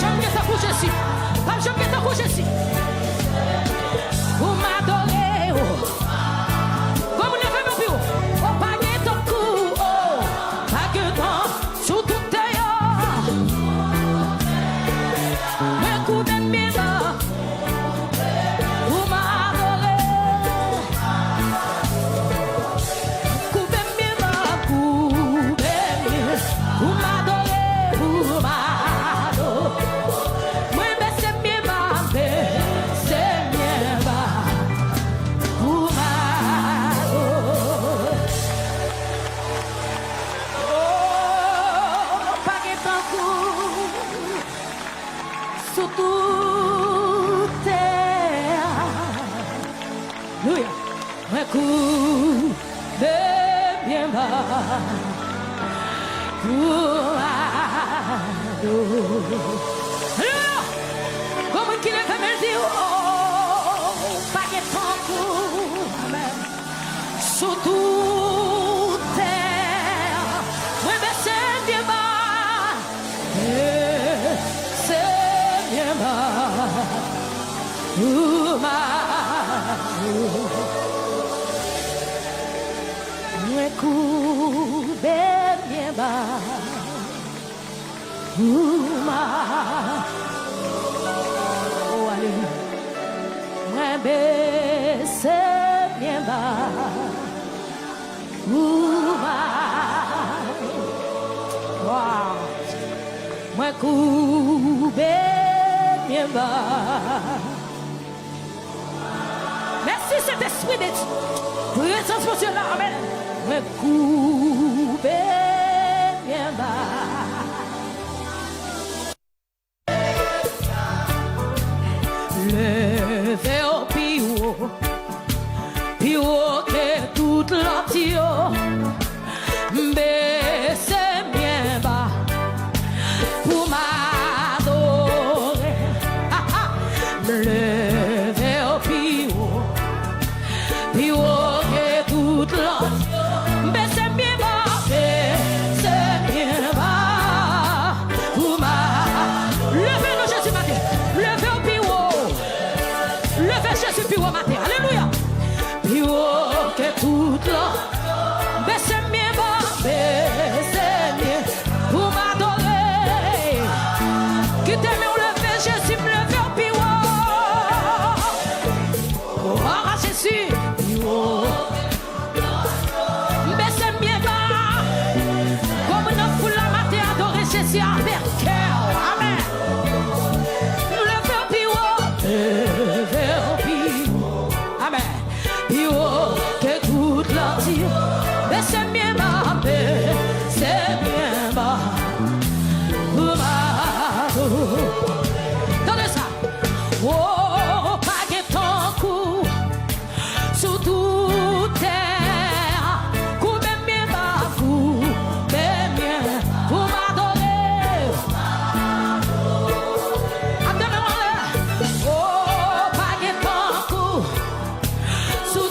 jamais que t'accouches ici. Pas jamais que t'accouches ici. Vous m'adorez. Comme vous ne faites plus. Oh, pas que ton cou. Oh, pas que ton sous tout tes mais coup de mine. Vous m'adorez. Coup de mine. Vous m'adorez. Vous m'adorez. Moi, mais c'est bien bas. C'est bien bas. Vous m'adorez. Oh, pas que ton coup. Sous toute terre. Alléluia. Un coup de bien bas. Alléluia. Comme qui le fait me dire, oh, pas que ton coup. Amen. Sous toute terre. Oui, mais c'est bien bas. C'est bien bas. Moi couvre bien bas. Oh, alléluia. Moi baisse bien bas. Wow. Moi couvre bien bas. Merci cet esprit de Dieu. Présence pour Dieu là, amen. Me coupe bien bas. Levez au plus haut que toute l'entière. Baissez bien bas pour m'adorer. Levez au plus haut que toute l'entière. Baissez bien bas pour m'adorer. Levez-nous Jésus matin. Levez au plus haut. Levez Jésus plus haut matin. Alléluia. Plus haut que toute l'autre. Baissez bien bas, pour m'adorer. Quittez-moi, levez Jésus, levez au plus haut. Oh, Jésus, plus haut. Baissez bien bas. Comme nous pour la matin adorer Jésus avec cœur. Amen. Levez au plus haut. Levez au plus haut. Amen. Plus haut que toute l'entière. Baissez bien bas, c'est bien bas. Donnez ça. Oh, pas que ton cou sous toute terre. Coup bien bas, coup bien pour m'adorer. Attendez-moi. Oh, pas que ton cou sous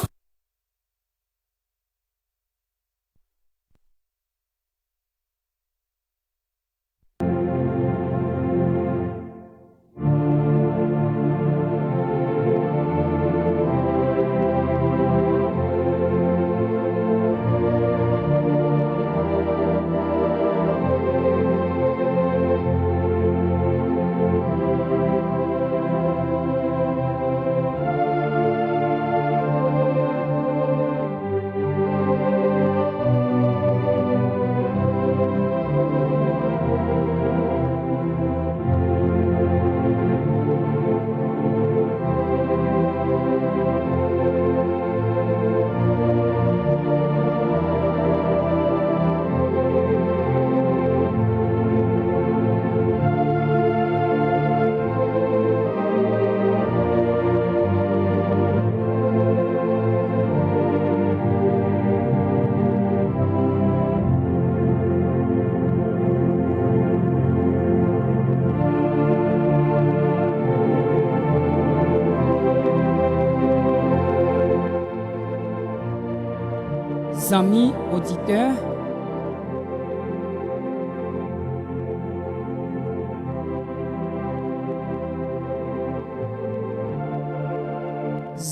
Amis auditeurs,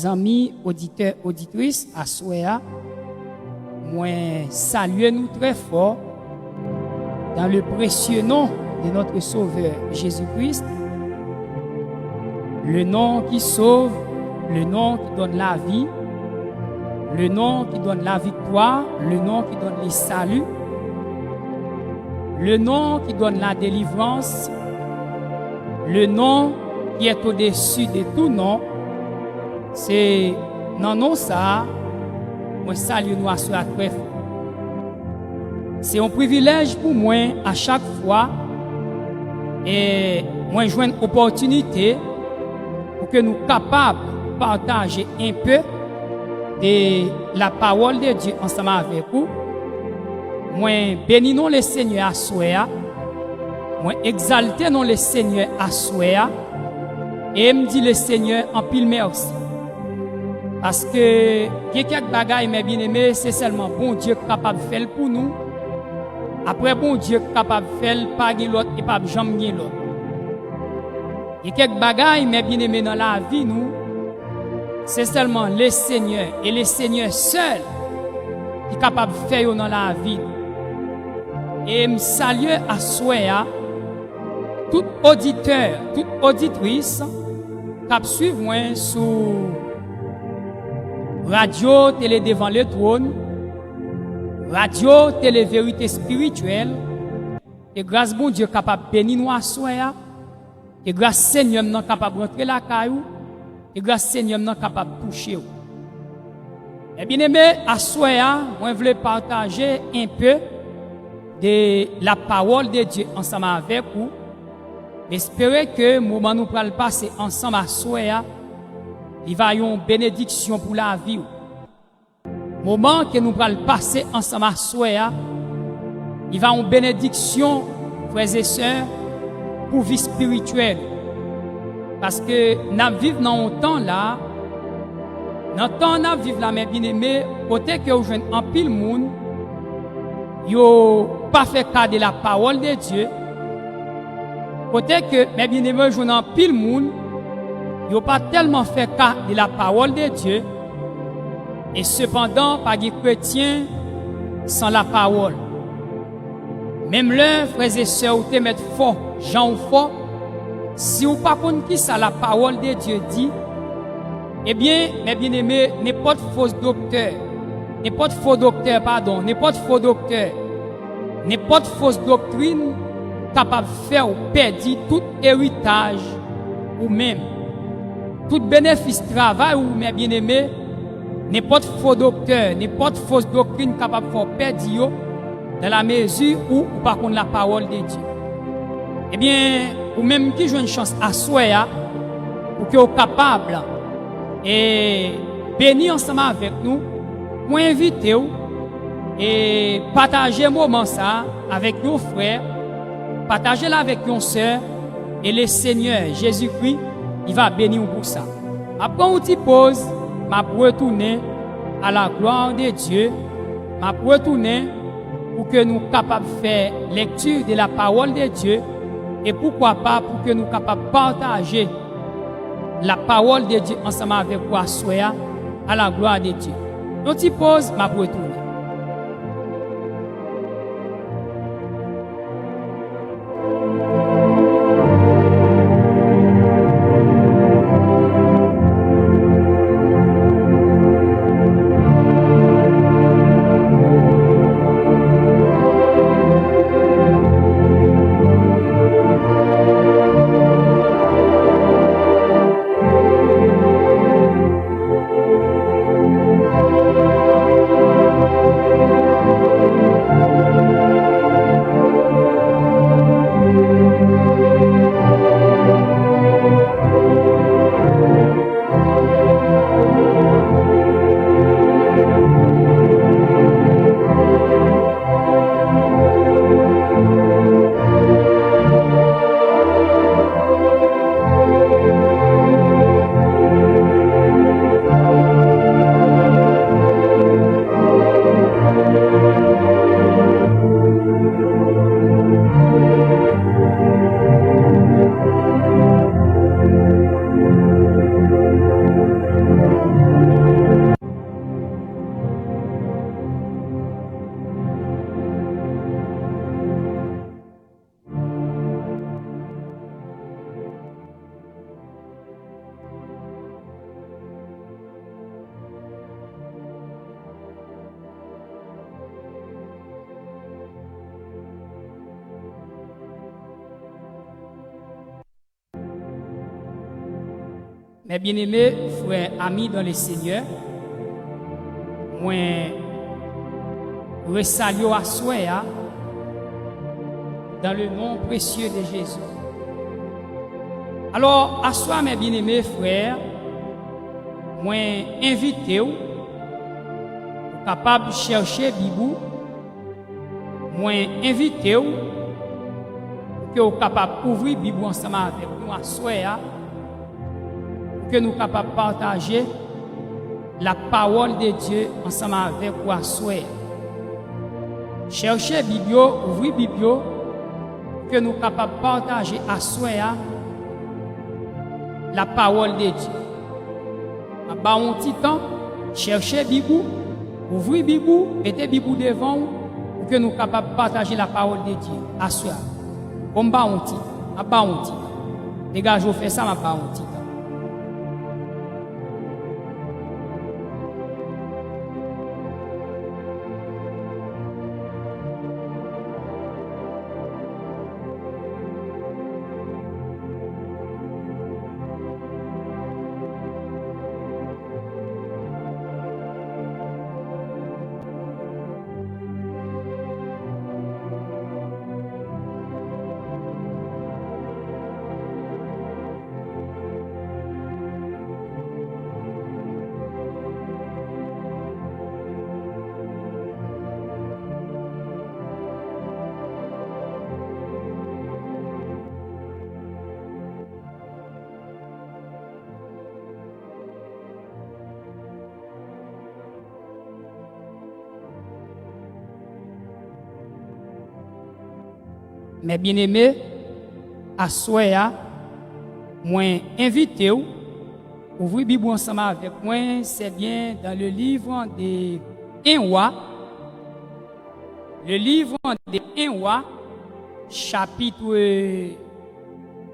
amis, auditeurs, auditrices, à Souéa, moi salue nous très fort dans le précieux nom de notre Sauveur Jésus-Christ, le nom qui sauve, le nom qui donne la vie, le nom qui donne la victoire, le nom qui donne le salut, le nom qui donne la délivrance, le nom qui est au-dessus de tout nom. C'est dans nom ça, moi salue nous à ce très fort. C'est un privilège pour moi à chaque fois et moi jouer une opportunité pour que nous capables de partager un peu de la parole de Dieu ensemble avec vous. Moi bénissons le Seigneur à Souéa, moi exaltons le Seigneur à Souéa et me dit le Seigneur en pile merci. Parce que il y a quelques bagailles, mes bien-aimés, c'est seulement bon Dieu capable de faire pour nous. Après, bon Dieu capable de faire pas l'autre et pas jamais l'autre. Il y a quelques bagailles, mes bien-aimés, dans la vie, nous, c'est seulement le Seigneur et le Seigneur seul qui est capable de faire dans la vie. Et me salue à Souéa, tout auditeur, toute auditrice, qui suivent moi sur Radio, télé devant le trône, radio, télé vérité spirituelle, et grâce bon Dieu capable de bénir nous à Souéa, et grâce Seigneur nous capable de rentrer la caillou, et grâce Seigneur nous capable de toucher. Et bien aimé, à Souéa, moi je voulais partager un peu de la parole de Dieu ensemble avec vous. J'espère que le moment nous pourrons passer ensemble à Souéa, il va y avoir une bénédiction pour la vie. Moment que nous allons passer ensemble à Souéa, il va y avoir une bénédiction, frères et sœurs, pour vie spirituelle. Parce que nous vivons dans un temps là, dans le temps nous vivons là, mes bien-aimés, côté que vous jeunes en pile monde, yo pas fait cas de la parole de Dieu. Côté que mes bien-aimés jeunes en pile monde, ils n'ont pas tellement fait cas de la parole de Dieu. Et cependant, pas de chrétien sans la parole. Même là, frères et sœurs, vous te mettez fort, Jean ou fort, si vous ne savez pas qui ça la parole de Dieu dit, eh bien, mes bien-aimés, n'importe faux docteur, n'importe faux fausse doctrine capable de faire ou perdre tout héritage ou même tout bénéfice travail ou mes bien-aimés, n'importe faux docteur, n'importe fausse doctrine capable de faire perdre dans la mesure où par contre la parole de Dieu. Eh bien, ou même qui joue une chance à Souéa pour que vous capable et bénir ensemble avec nous, pour inviter vous et partager un moment ça avec nos frères, partager là avec nos sœurs et le Seigneur Jésus-Christ, il va bénir pour ça. Après on t'y pose, m'a retourner à la gloire de Dieu, m'a retourner pour que nous capables de faire lecture de la parole de Dieu et pourquoi pas pour que nous capables de partager la parole de Dieu ensemble avec vous à Souéa à la gloire de Dieu. On t'y pose, m'a retourner. Mes bien-aimés frères, amis dans le Seigneur, moi, je salue à soi dans le nom précieux de Jésus. Alors, à soi, mes bien-aimés frères, moi, invitez-vous, capable de chercher Bibou, moi, invitez-vous, que vous capable d'ouvrir Bibou ensemble avec nous à soi, que nous sommes capables de partager la parole de Dieu ensemble avec vous à soi. Cherchez Biblio, ouvrez Biblio, que nous sommes capables de partager à soi la parole de Dieu. À un petit temps, cherchez Biblio, ouvrez Biblio, mettez Biblio devant vous, pour que nous sommes capables de partager la parole de Dieu à soi. Comme un petit, à un petit. Les gars, je fais ça, à un petit. Mes bien-aimés, à soi, moi invité vous, ouvrez Bible ensemble avec moi, c'est bien dans le livre des 1 Roi, le livre des 1 Roi, chapitre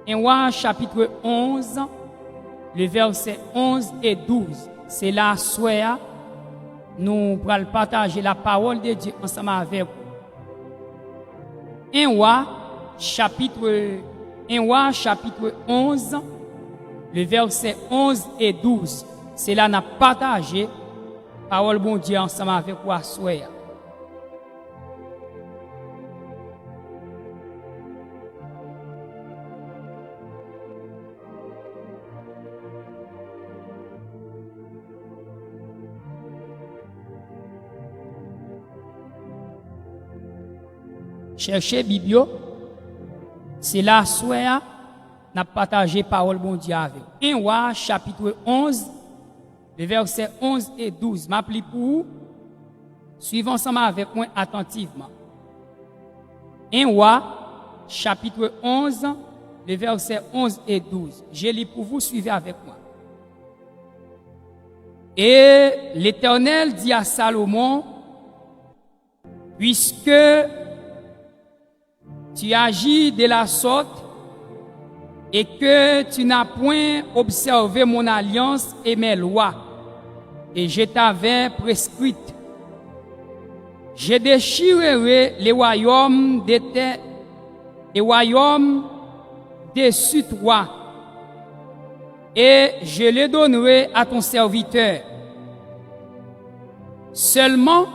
1 Roi, chapitre 11, le verset 11 et 12. C'est là, soi, nous allons partager la parole de Dieu ensemble avec vous. 1 Roi, chapitre 11, le verset 11 et 12. C'est là n'a partagé parole bon Dieu ensemble avec vous à soi. Cherchez Biblio. C'est là, soit, n'a partagé parole bon Dieu avec. 1 Roi, chapitre 11, le verset 11 et 12. M'appli pour vous. Suivez ensemble avec moi attentivement. 1 Roi, chapitre 11, le verset 11 et 12. Je lis pour vous, suivez avec moi. Et l'Éternel dit à Salomon, puisque tu agis de la sorte et que tu n'as point observé mon alliance et mes lois, et je t'avais prescrite. Je déchirerai les royaumes dessus toi, et je les donnerai à ton serviteur. Seulement,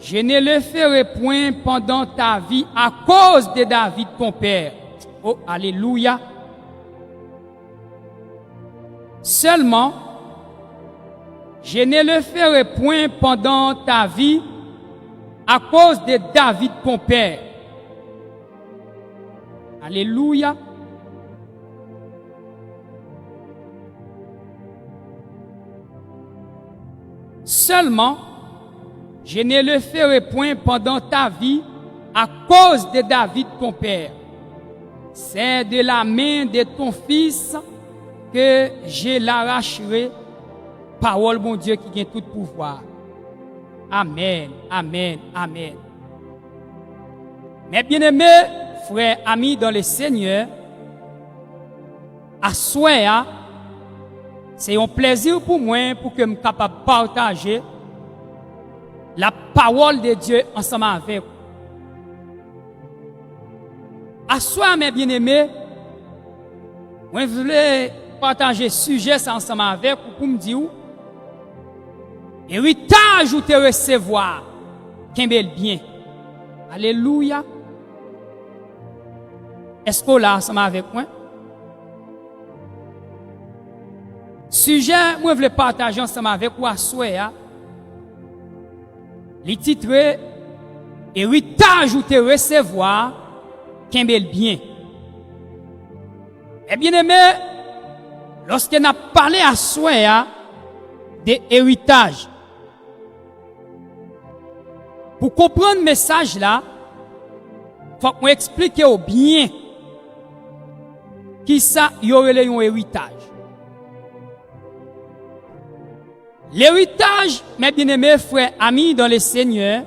je ne le ferai point pendant ta vie à cause de David ton père. Oh, alléluia. Seulement, je ne le ferai point pendant ta vie à cause de David ton père. Alléluia. Seulement, je ne le ferai point pendant ta vie à cause de David ton père. C'est de la main de ton fils que je l'arracherai. Parole mon Dieu qui a tout pouvoir. Amen, amen, amen. Mes bien-aimés, frères, amis dans le Seigneur, à soi, c'est un plaisir pour moi pour que je sois capable de partager la parole de Dieu ensemble avec vous. À soi, mes bien-aimés, moi je voulais partager sujet ça ensemble avec vous pour me dire héritage ou te recevoir qu'un bel bien. Alléluia. Est-ce que là ensemble avec moi? Sujet moi je voulais partager ensemble avec vous à soir. Le titre héritage ou te recevoir qu'un bel bien. Eh bien aimé, lorsqu'on a parlé à soi de héritage, pour comprendre le message là, il faut qu'on explique au bien qui ça y aurait un héritage. L'héritage, mes bien-aimés frères, amis dans le Seigneur,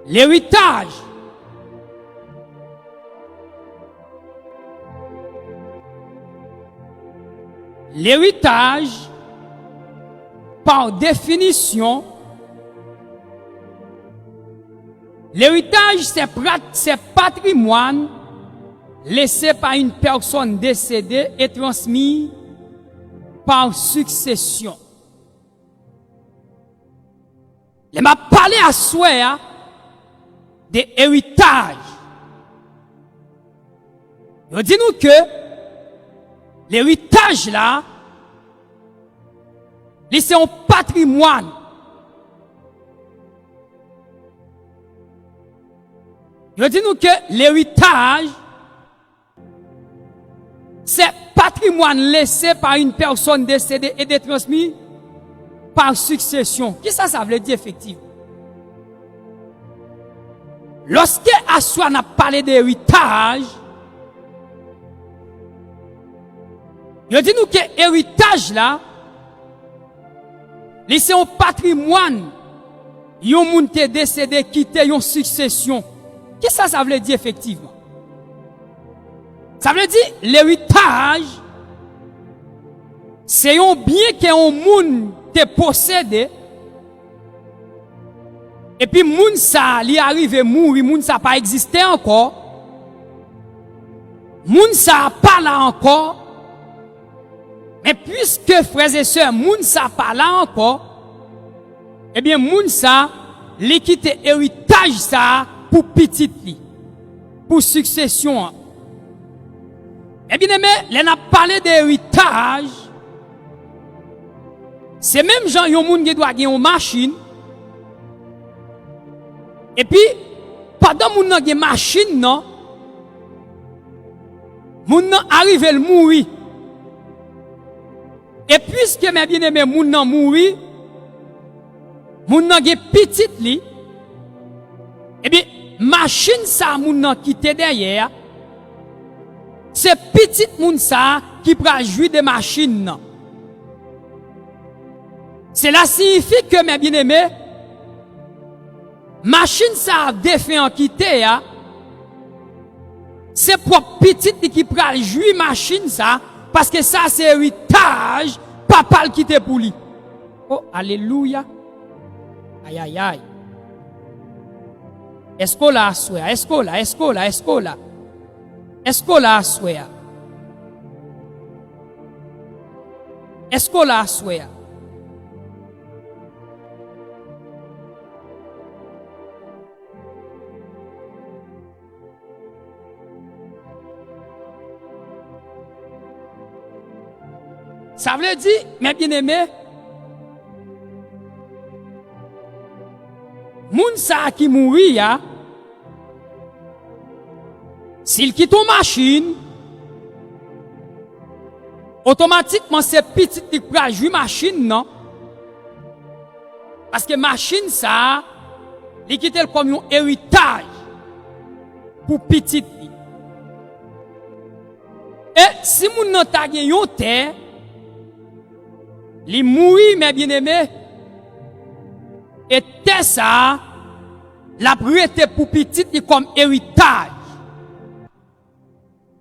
l'héritage, par définition, l'héritage, c'est patrimoine laissé par une personne décédée et transmis par succession. Il m'a parlé à soi de héritage. Il dit nous que l'héritage là, c'est un patrimoine. Il dit nous que l'héritage, c'est patrimoine laissé par une personne décédée et transmis par succession. Qu'est-ce que ça veut dire effectivement? Lorsque Assoua n'a parlé d'héritage, il dit nous que l'héritage là, c'est un patrimoine. Yon moun te décédé, quitté yon succession. Qu'est-ce que ça veut dire effectivement? Ça veut dire l'héritage, c'est un bien que un moun te possédé. Et puis moun ça, li arrive mourir, moun ça pas existé encore. Moun ça pas là encore. Mais puisque frères et sœurs, moun ça pas là encore, eh bien moun ça, li quitte héritage ça pour petit li, pour succession. Eh bien aimé, l'on a parlé d'héritage. C'est même gens yon moun qui doit gagner une machine. Et puis pendant moun nan gen machine non, moun nan arrive le mourir. Et puisque mes bien-aimés moun nan mouri, moun nan gen petit li, eh bien machine ça moun nan quitte derrière. C'est petit moun ça qui prend jouir de machine nan. Cela signifie que mes bien-aimés, machine ça défait en quitter, c'est pour petit qui prend jouir machine ça, parce que ça c'est héritage, papa le quitte pour lui. Oh, alléluia. Aïe, aïe, aïe. Est-ce qu'on l'a souhait? Est-ce qu'on l'a? Est-ce qu'on l'a? Est-ce qu'on l'a? Est-ce qu'on l'a souhait? Est-ce qu'on l'a souhait? Ça veut dire, mes bien-aimés, moun sa qui mourit, s'il quitte une machine, automatiquement c'est petit qui prend jouer machine, non? Parce que machine ça, il quitte comme un héritage pour petit. Et si moun nan ta gen yon terre, li mourir, mes bien-aimés, et terre ça, la prêté pour petit comme héritage.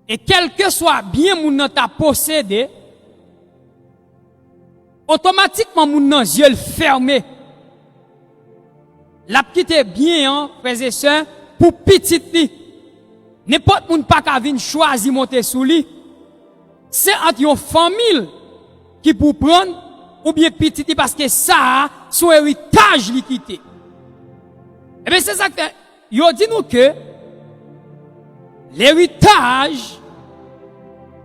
Et quel que soit bien moun nan ta possédé, automatiquement moun nan yeux fermé. La petite bien, frères et sœurs, pour petit li. n'importe moun pas ka vinn choisi monter sous lui. C'est entre une famille qui pour prendre ou bien petit parce que ça son héritage li quitté. Et bien c'est ça que yo dit nous que l'héritage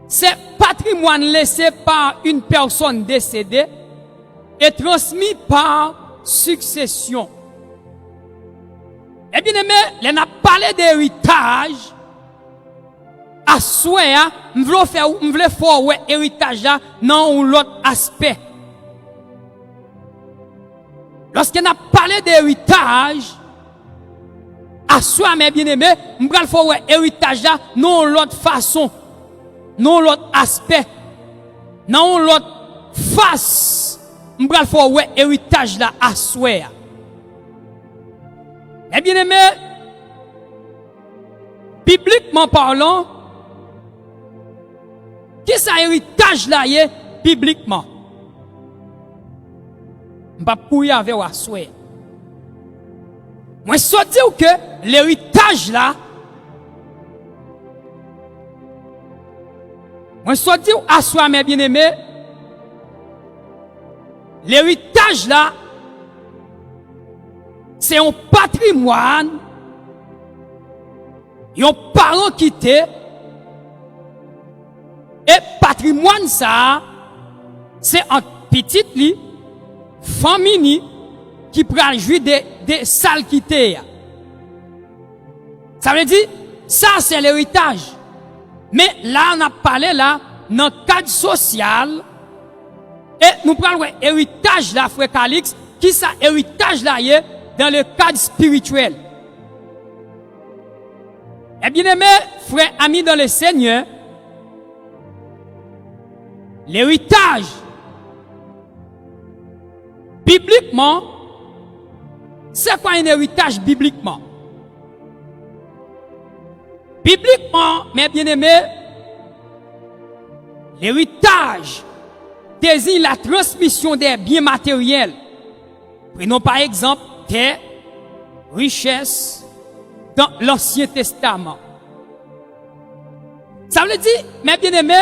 c'est patrimoine laissé par une personne décédée et transmis par succession. Et bien aimé, on a parlé d'héritage. À souhait, on veut faire héritage dans l'autre aspect. Lorsqu'on a parlé d'héritage, à souhait, mes bien-aimés, on veut faire héritage dans l'autre façon, dans l'autre aspect, dans l'autre face. On veut faire héritage là à souhait. Eh bien aimé, bibliquement parlant, qui ça héritage là y est bibliquement? On va pouiller avec ou souhait. Moi je dire que l'héritage là, moi je dire à soi mes bien-aimés, l'héritage là c'est un patrimoine, un parent quitté, et patrimoine ça, c'est un petit lit, famille qui prend jouir des salles quittées. Ça veut dire, ça c'est l'héritage. Mais là, on a parlé là, dans le cadre social, et nous prenons l'héritage là, frère Calix, qui ça héritage là y est, dans le cadre spirituel. Eh bien aimé, frères, amis dans le Seigneur, l'héritage, bibliquement, c'est quoi un héritage bibliquement? Bibliquement, mes bien-aimés, l'héritage désigne la transmission des biens matériels. Prenons par exemple des richesses dans l'Ancien Testament. Ça veut dire, mes bien-aimés,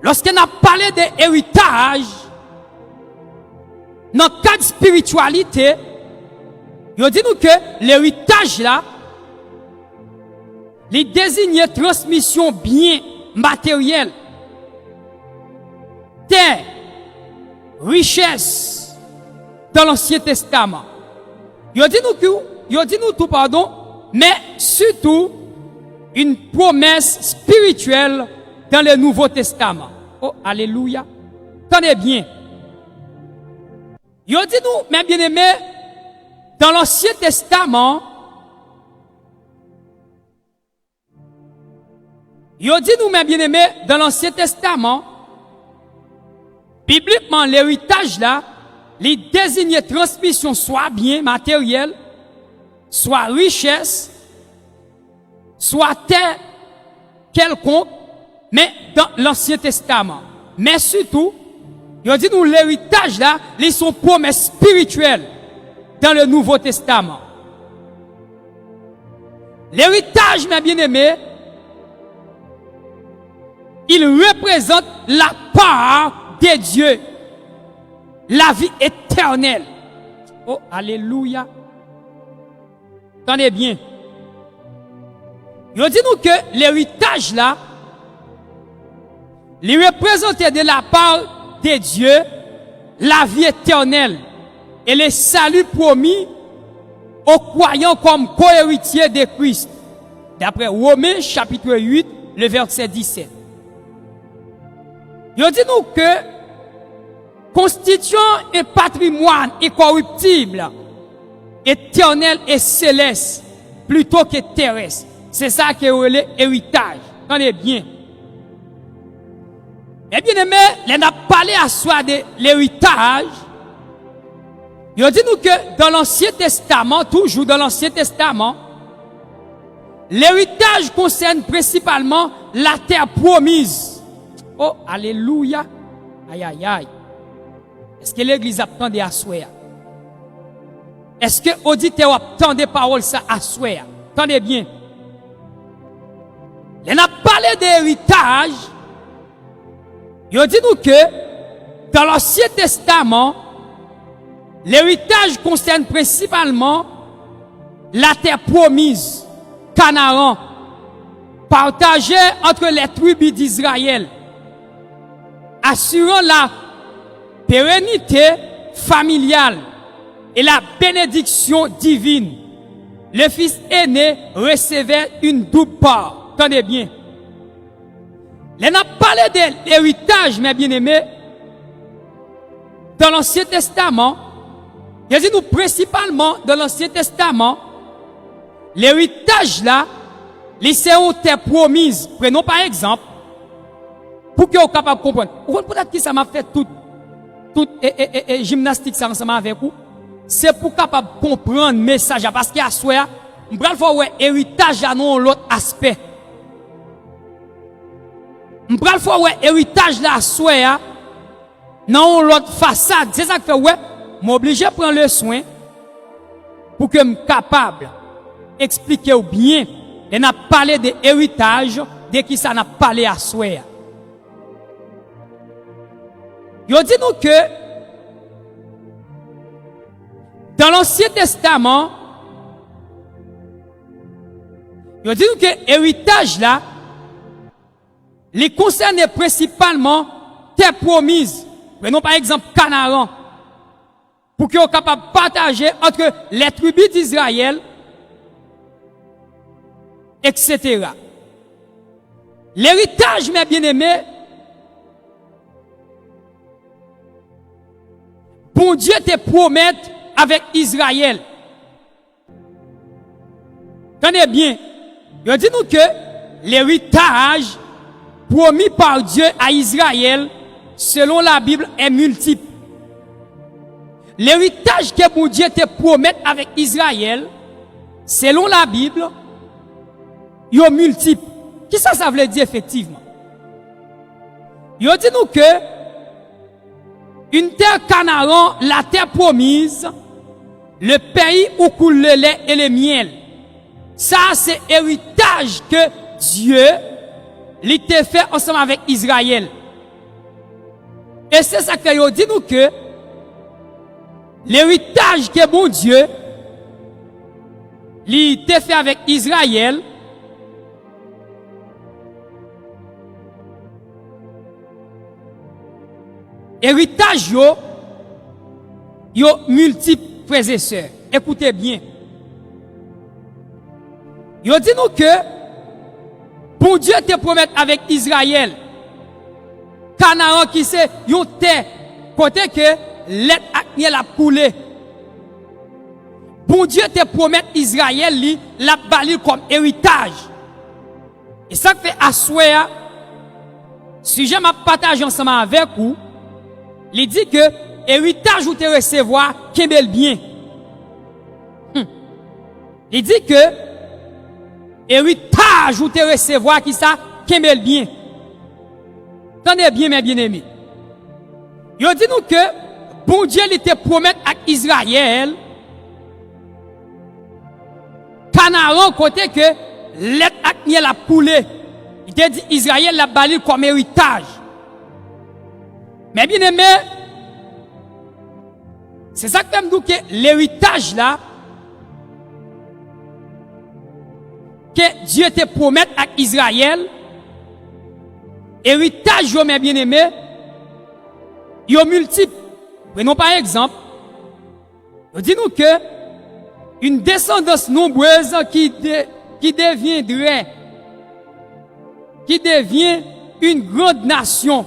lorsqu'on a parlé d'héritage, dans le cadre de spiritualité, il dit nous que l'héritage là, il désigne transmission bien matérielle, des richesses dans l'Ancien Testament. Il dit nous tout pardon, mais surtout une promesse spirituelle dans le Nouveau Testament. Oh, alléluia. Tenez bien. Il dit nous, mes bien-aimés, dans l'Ancien Testament, il dit nous, mes bien-aimés, dans l'Ancien Testament, bibliquement, l'héritage là, les désigne transmission soit bien matériel, soit richesse, soit terre quelconque, mais dans l'Ancien Testament. Mais surtout, il dit nous l'héritage là, ils sont promesses spirituelles dans le Nouveau Testament. L'héritage, mes bien-aimés, il représente la part de Dieu, la vie éternelle. Oh, alléluia. Tenez bien. Il dit nous que l'héritage là, il représente de la part de Dieu la vie éternelle et le salut promis aux croyants comme co-héritiers de Christ. D'après Romains chapitre 8, le verset 17. Il dit nous que constituant un patrimoine incorruptible, éternel et céleste, plutôt que terrestre. C'est ça qui est l'héritage. Tenez bien. Eh bien aimé, on a parlé à soi de l'héritage. Il dit nous que dans l'Ancien Testament, toujours dans l'Ancien Testament, l'héritage concerne principalement la terre promise. Oh, alléluia. Aïe, aïe, aïe. Est-ce que l'église attendait à soi? Est-ce que l'auditeur attend des paroles ça à soi? Attendez bien. On a parlé d'héritage. Il dit nous que dans l'Ancien Testament, l'héritage concerne principalement la terre promise, Canaan, partagée entre les tribus d'Israël, assurant la pérennité familiale et la bénédiction divine. Le fils aîné recevait une double part. Tenez bien. On a parlé de l'héritage, mes bien-aimés, dans l'Ancien Testament. Il dit nous principalement dans l'Ancien Testament, l'héritage là, c'est une terre promise. Prenons par exemple, pour que vous soyez capable de comprendre. Vous comprenez qui ça m'a fait toute gymnastique ça ensemble avec vous? C'est pour capable de comprendre le message. Parce qu'il y a soi, on va voir héritage à non l'autre aspect. On va voir héritage là soi, non l'autre façade. C'est ça que fait ouais. M'obliger à prendre le soin pour que je sois capable d'expliquer bien. On a parlé de héritage, de qui ça n'a parlé à soi. Il dit nous que dans l'Ancien Testament, il dit nous que héritage là, les concerne principalement terre promise. Prenons par exemple Canaan. Pour qu'ils soient capables de partager entre les tribus d'Israël, etc. L'héritage, mes bien-aimés, bon Dieu te promet avec Israël. Tenez bien, il dit nous que l'héritage promis par Dieu à Israël, selon la Bible, est multiple. L'héritage que bon Dieu te promet avec Israël, selon la Bible, il est multiple. Qu'est-ce que ça veut dire effectivement? Il dit nous que une terre Canaan, la terre promise, le pays où coule le lait et le miel. Ça, c'est héritage que Dieu l'a fait ensemble avec Israël. Et c'est ça que dit nous que l'héritage que bon Dieu l'a fait avec Israël, héritage yo multiples frères et sœurs. Écoutez bien. Yo dit nous que bon Dieu te promet avec Israël Canaan qui c'est yon terre côté que l'être a coulé. Bon Dieu te promet Israël li la bali comme héritage. Et ça fait assoya si je m'a partagé ensemble avec vous, il dit que héritage ou te recevoir kembel bien. Il dit que héritage ou te recevoir qui ça kembel bien. Tenez bien mes bien-aimés. Il dit nous que bon Dieu il te promet à Israël Canaan côté que l'être acné la coulé. Il te dit Israël la bali comme héritage. Mais bien aimé, c'est ça que nous que l'héritage là que Dieu te promet à Israël, héritage mes bien aimé, il est multiple. Prenons par exemple, dit nous que une descendance nombreuse qui devient une grande nation.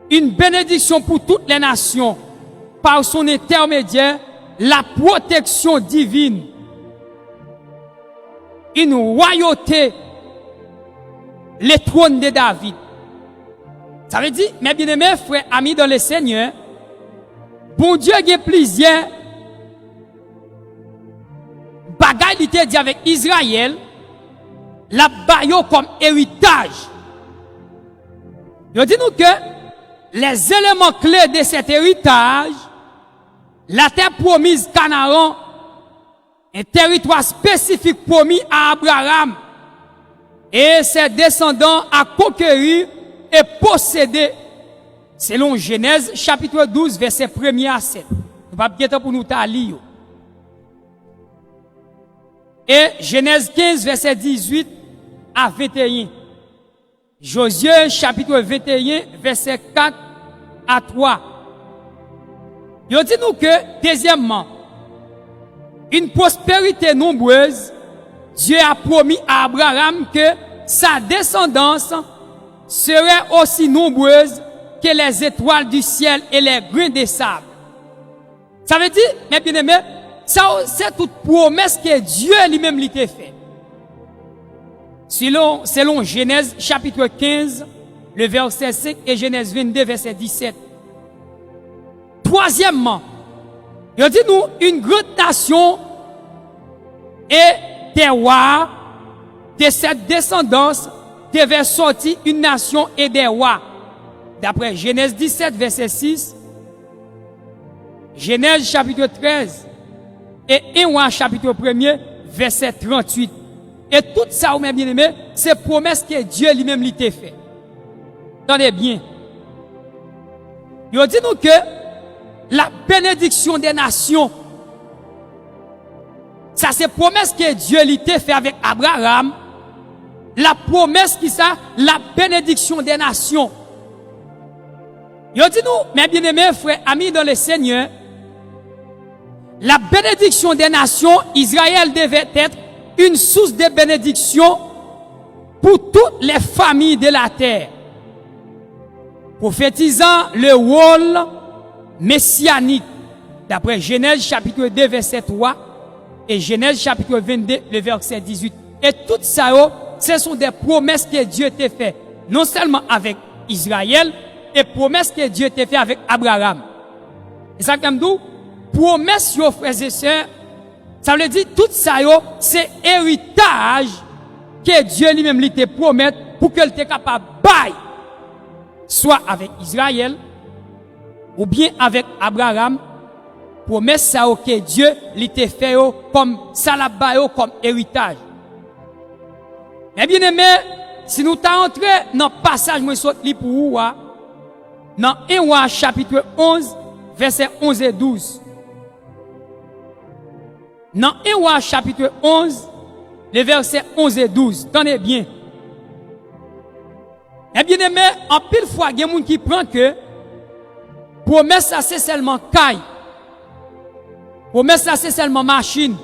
Une bénédiction pour toutes les nations, par son intermédiaire, la protection divine, une royauté, les trônes de David. Ça veut dire, mes bien-aimés frères, amis dans le Seigneur, bon Dieu a plusieurs bagailles il te dit avec Israël, la baillot comme héritage. Il dit nous que les éléments clés de cet héritage, la terre promise Canaan un territoire spécifique promis à Abraham et ses descendants à conquérir et posséder, selon Genèse chapitre 12, verset 1er à 7. Nous pas bien pour nous lire. Et Genèse 15, verset 18 à 21. Josué chapitre 21, verset 4 à 3. Il dit nous que, deuxièmement, une prospérité nombreuse, Dieu a promis à Abraham que sa descendance serait aussi nombreuse que les étoiles du ciel et les grains des sables. Ça veut dire, mes bien-aimés, ça c'est toute promesse que Dieu lui-même lui a fait. Selon Genèse chapitre 15, le verset 5 et Genèse 22, verset 17. Troisièmement, il dit nous, une grande nation et des rois de cette descendance devait sortir une nation et des rois. D'après Genèse 17, verset 6, Genèse chapitre 13 et 1 roi chapitre 1er, verset 38. Et tout ça, mes bien-aimés, c'est promesse que Dieu lui-même lui a fait. Attendez bien. Il dit nous que la bénédiction des nations, ça c'est promesse que Dieu lui a fait avec Abraham. La promesse qui ça, la bénédiction des nations. Il dit nous, mes bien-aimés frères, amis dans le Seigneur, la bénédiction des nations, Israël devait être une source de bénédiction pour toutes les familles de la terre, prophétisant le rôle messianique d'après Genèse chapitre 2 verset 3 et Genèse chapitre 22 le verset 18. Et tout ça, ce sont des promesses que Dieu t'a fait, non seulement avec Israël, et promesses que Dieu t'a fait avec Abraham. Et ça comme nous, promesses, frères et sœurs, ça veut dire tout ça, c'est héritage que Dieu lui-même lui te promet pour qu'elle soit capable de bailler, soit avec Israël, ou bien avec Abraham, promesse ça que Dieu lui te fait comme ça la baille comme héritage. Mais bien aimé, si nous t'as entré dans le passage, moi saute li pour vous, dans 1 roi chapitre 11, verset 11 et 12. Dans 1 roi chapitre 11, les versets 11 et 12. Tenez bien. Et bien aimé, en pile fois, il y a des gens qui prennent que promesse ça c'est seulement caille. Promesse ça c'est seulement machine.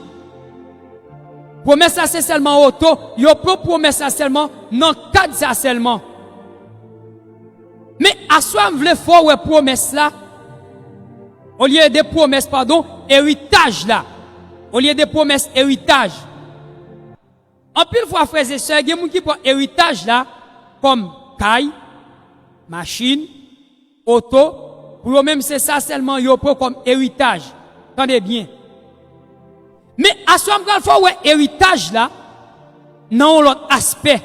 Promesse ça c'est seulement auto. Yo promesse ça seulement non cadre ça seulement. Mais à soi on veut faire ouais promesse là. Au lieu de promesses pardon, héritage là. Au lieu de promesses héritage. En pile fois frères et sœurs, il y a des gens qui prennent héritage là comme caille, machine, auto, pour eux même c'est ça seulement yo prend comme héritage. Attendez bien. Mais à ce moment-là, il faut ouais héritage là, non l'autre aspect.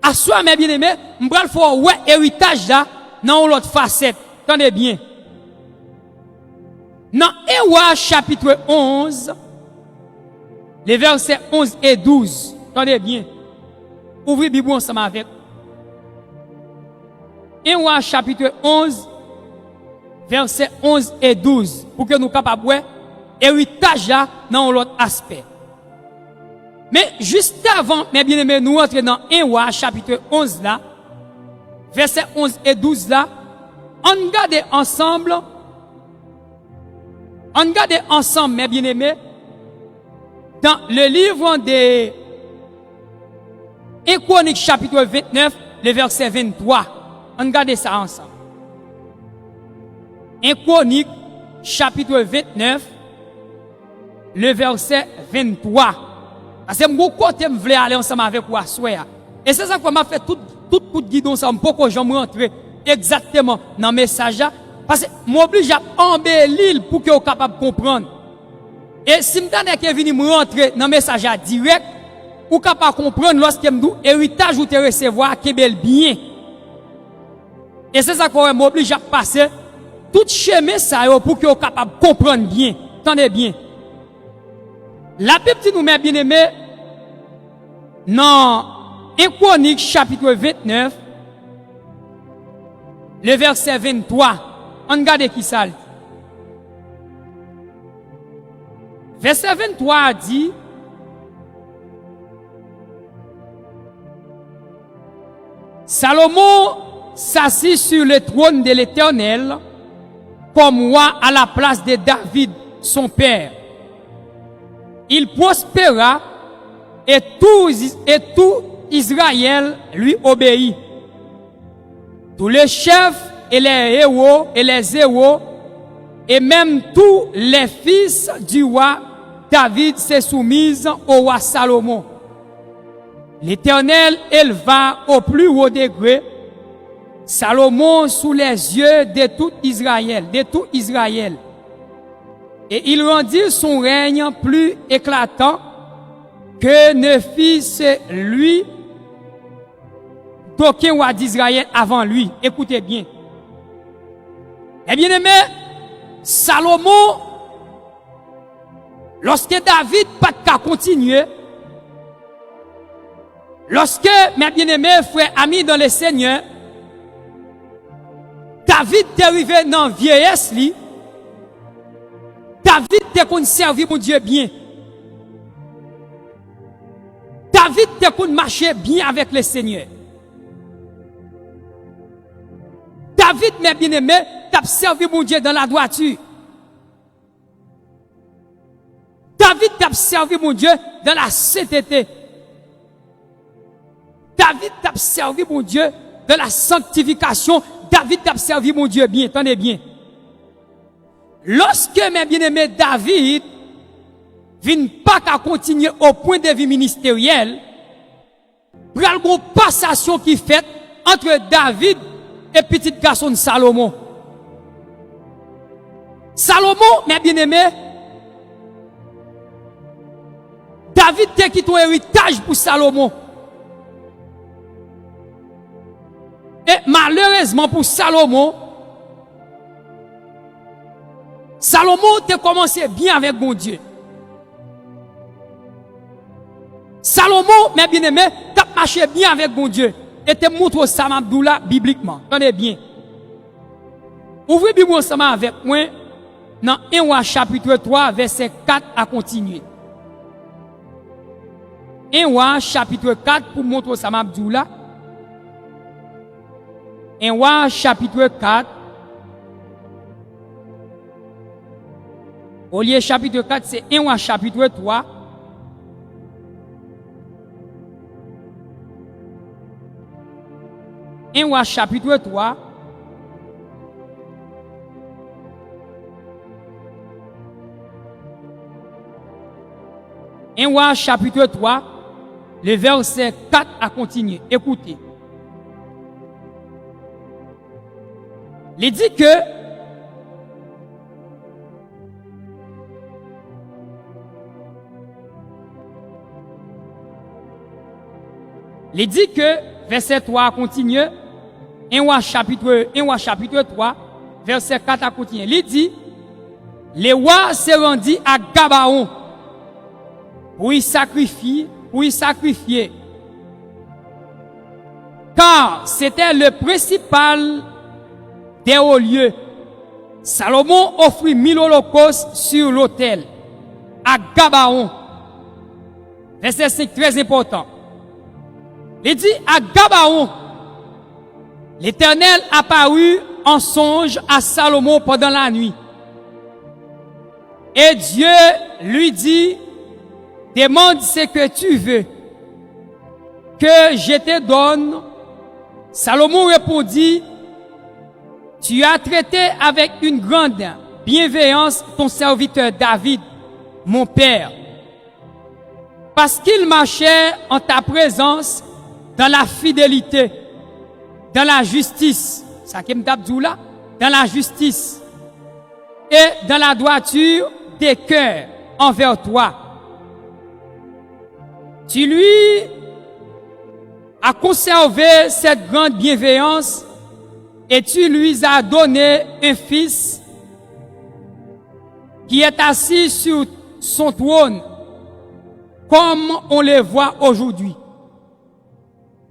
À ce moment, mes bien-aimés, il faut ouais héritage là, non l'autre facette. Attendez bien. Dans 1 roi chapitre 11, les versets 11 et 12. Attendez bien. Ouvrez la Bible ensemble avec. 1 roi chapitre 11, versets 11 et 12. Pour que nous capables de héritage là dans l'autre aspect. Mais juste avant, mes bien-aimés, nous entrons dans 1 roi chapitre 11 là, versets 11 et 12 là, on regarde ensemble, mes bien-aimés, dans le livre des 1 Chronique chapitre 29, le verset 23. On regarde ça ensemble. 1 Chronique chapitre 29, le verset 23. Parce que mon côté me voulais aller ensemble avec vous à soir. Et c'est ça qu'on m'a fait tout coup de guidon ensemble pour que j'en rentre exactement dans le message. Parce que m'oblige à embellir pour que vous capable de comprendre. Et si m'tande que vini me rentrer dans le message direct, ou capable de comprendre lorsque me dit héritage ou te recevoir que bel bien. Et c'est ça qu'on m'oblige à passer tout chemin ça pour que vous capable de comprendre bien. Attendez bien. La Bible dit nous, mes bien-aimés, dans 1 Chronique chapitre 29, le verset 23, on regarde qui ça dit. Verset 23 dit, Salomon s'assit sur le trône de l'Éternel comme roi à la place de David, son père. Il prospéra et tout Israël lui obéit. Tous les chefs et les héros et même tous les fils du roi David se soumisent au roi Salomon. L'Éternel éleva au plus haut degré Salomon sous les yeux de tout Israël. Et il rendit son règne plus éclatant que ne fit lui d'aucun roi d'Israël avant lui. Écoutez bien. Eh bien aimé, Salomon, lorsque David pas qu'à continuer, lorsque mes bien-aimés frères amis dans le Seigneur, David est arrivé dans la vieillesse, David te qu'on servir mon Dieu bien. David te qu'on marcher bien avec le Seigneur. David, mes bien-aimés, t'a servi mon Dieu dans la droiture. David t'a servi mon Dieu dans la sainteté. David t'a servi mon Dieu dans la sanctification. David t'a servi mon Dieu bien, tenez bien. Lorsque mes bien-aimés David vient pas qu'à continuer au point de vue ministériel, il y a une passation qui fait entre David et petit garçon Salomon. Salomon, mes bien-aimés, David te quitté un héritage pour Salomon. Et malheureusement pour Salomon, Salomon te commencé bien avec mon Dieu. Salomon, mes bien-aimés, t'as marché bien avec mon Dieu. Et te montre Sam Abdullah bibliquement. Tenez bien. Ouvrez Bible ensemble avec moi dans 1 Roi chapitre 3, verset 4 à continuer. 1 Roi chapitre 4 pour montrer Sam Abdullah. 1 Roi chapitre 4. Au lieu chapitre 4, c'est 1 Roi chapitre 3. Un roi chapitre 3. Un roi chapitre 3, le verset 4 à continuer. Écoutez. Il dit que verset 3 à continuer. 1 roi chapitre 3, verset 4 à continuer. Il dit, les rois se rendit à Gabaon pour y sacrifier. Car c'était le principal des hauts lieux. Salomon offrit 1000 holocaustes sur l'autel à Gabaon. Verset 5, très important. Il dit à Gabaon, l'Éternel apparut en songe à Salomon pendant la nuit. Et Dieu lui dit, demande ce que tu veux, que je te donne. Salomon répondit, tu as traité avec une grande bienveillance ton serviteur David, mon père, parce qu'il marchait en ta présence dans la fidélité, dans la justice, ça qui me tape là, dans la justice et dans la droiture des cœurs envers toi. Tu lui as conservé cette grande bienveillance et tu lui as donné un fils qui est assis sur son trône comme on les voit aujourd'hui.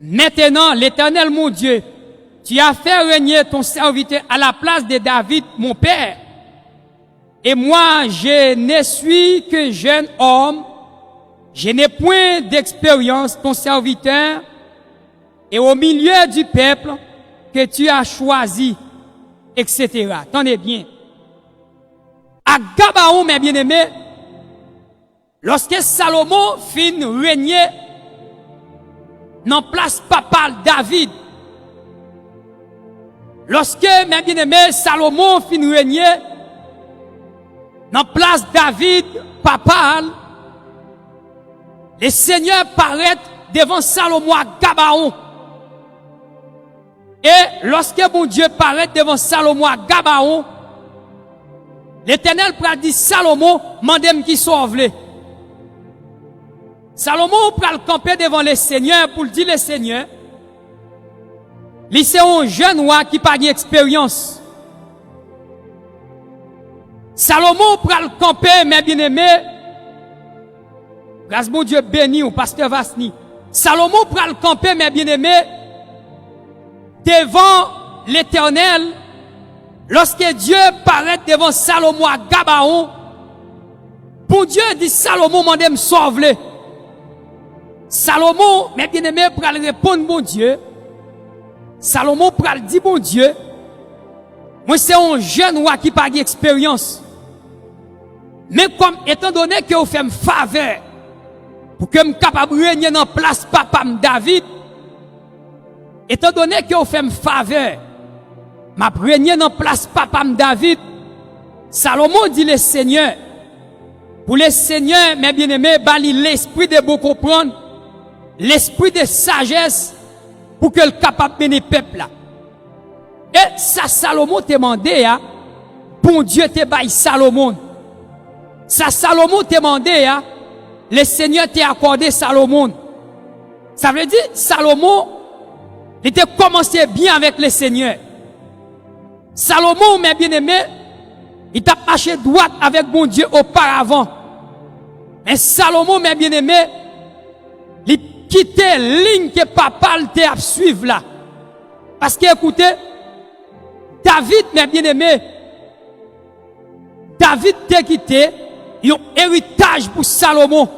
Maintenant, l'Éternel mon Dieu, tu as fait régner ton serviteur à la place de David, mon père. Et moi, je ne suis que jeune homme, je n'ai point d'expérience, ton serviteur, et au milieu du peuple que tu as choisi, etc. Attendez bien. À Gabaon, mes bien-aimés, lorsque Salomon fin régner dans place papale David, lorsque, mes bien-aimés, Salomon fin régner dans place David papale, le Seigneur paraît devant Salomon à Gabaon. Et lorsque mon Dieu paraît devant Salomon à Gabaon, l'Éternel pral dit Salomon, mandem qui sauve. Salomon pral camper devant le Seigneur pour dire le Seigneur, lui c'est un jeune roi qui n'a pas d'expérience. Salomon pral camper, mes bien-aimés, grâce mon Dieu béni au pasteur Vasni. Salomon pral camper, mes bien-aimés, devant l'Éternel, lorsque Dieu paraît devant Salomon à Gabaon, pour Dieu dit Salomon mandem sauve. Salomon, mes bien-aimés, pral répondre bon Dieu. Salomon pral dit bon Dieu, moi c'est un jeune roi qui n'a pas d'expérience. Mais comme étant donné que vous faites une faveur pour que je sois capable de régner dans place papa David, étant donné que vous faites une faveur, m'a régner dans place papa David, Salomon dit le Seigneur, pour le Seigneur, mes bien-aimés, bali l'esprit de bon comprendre, l'esprit de sagesse, pour que le capable de bénir peuple là. Et ça, Salomon te demandé, bon Dieu te baille Salomon. Ça, Salomon te demandé, le Seigneur t'a accordé Salomon. Ça veut dire, Salomon, il était commencé bien avec le Seigneur. Salomon, mes bien-aimés, il t'a marché droit avec bon Dieu auparavant. Mais Salomon, mes bien-aimés, il quittait ligne que papa t'a suivre là. Parce que, écoutez, David, mes bien-aimés, David t'a quitté, il y a un héritage pour Salomon.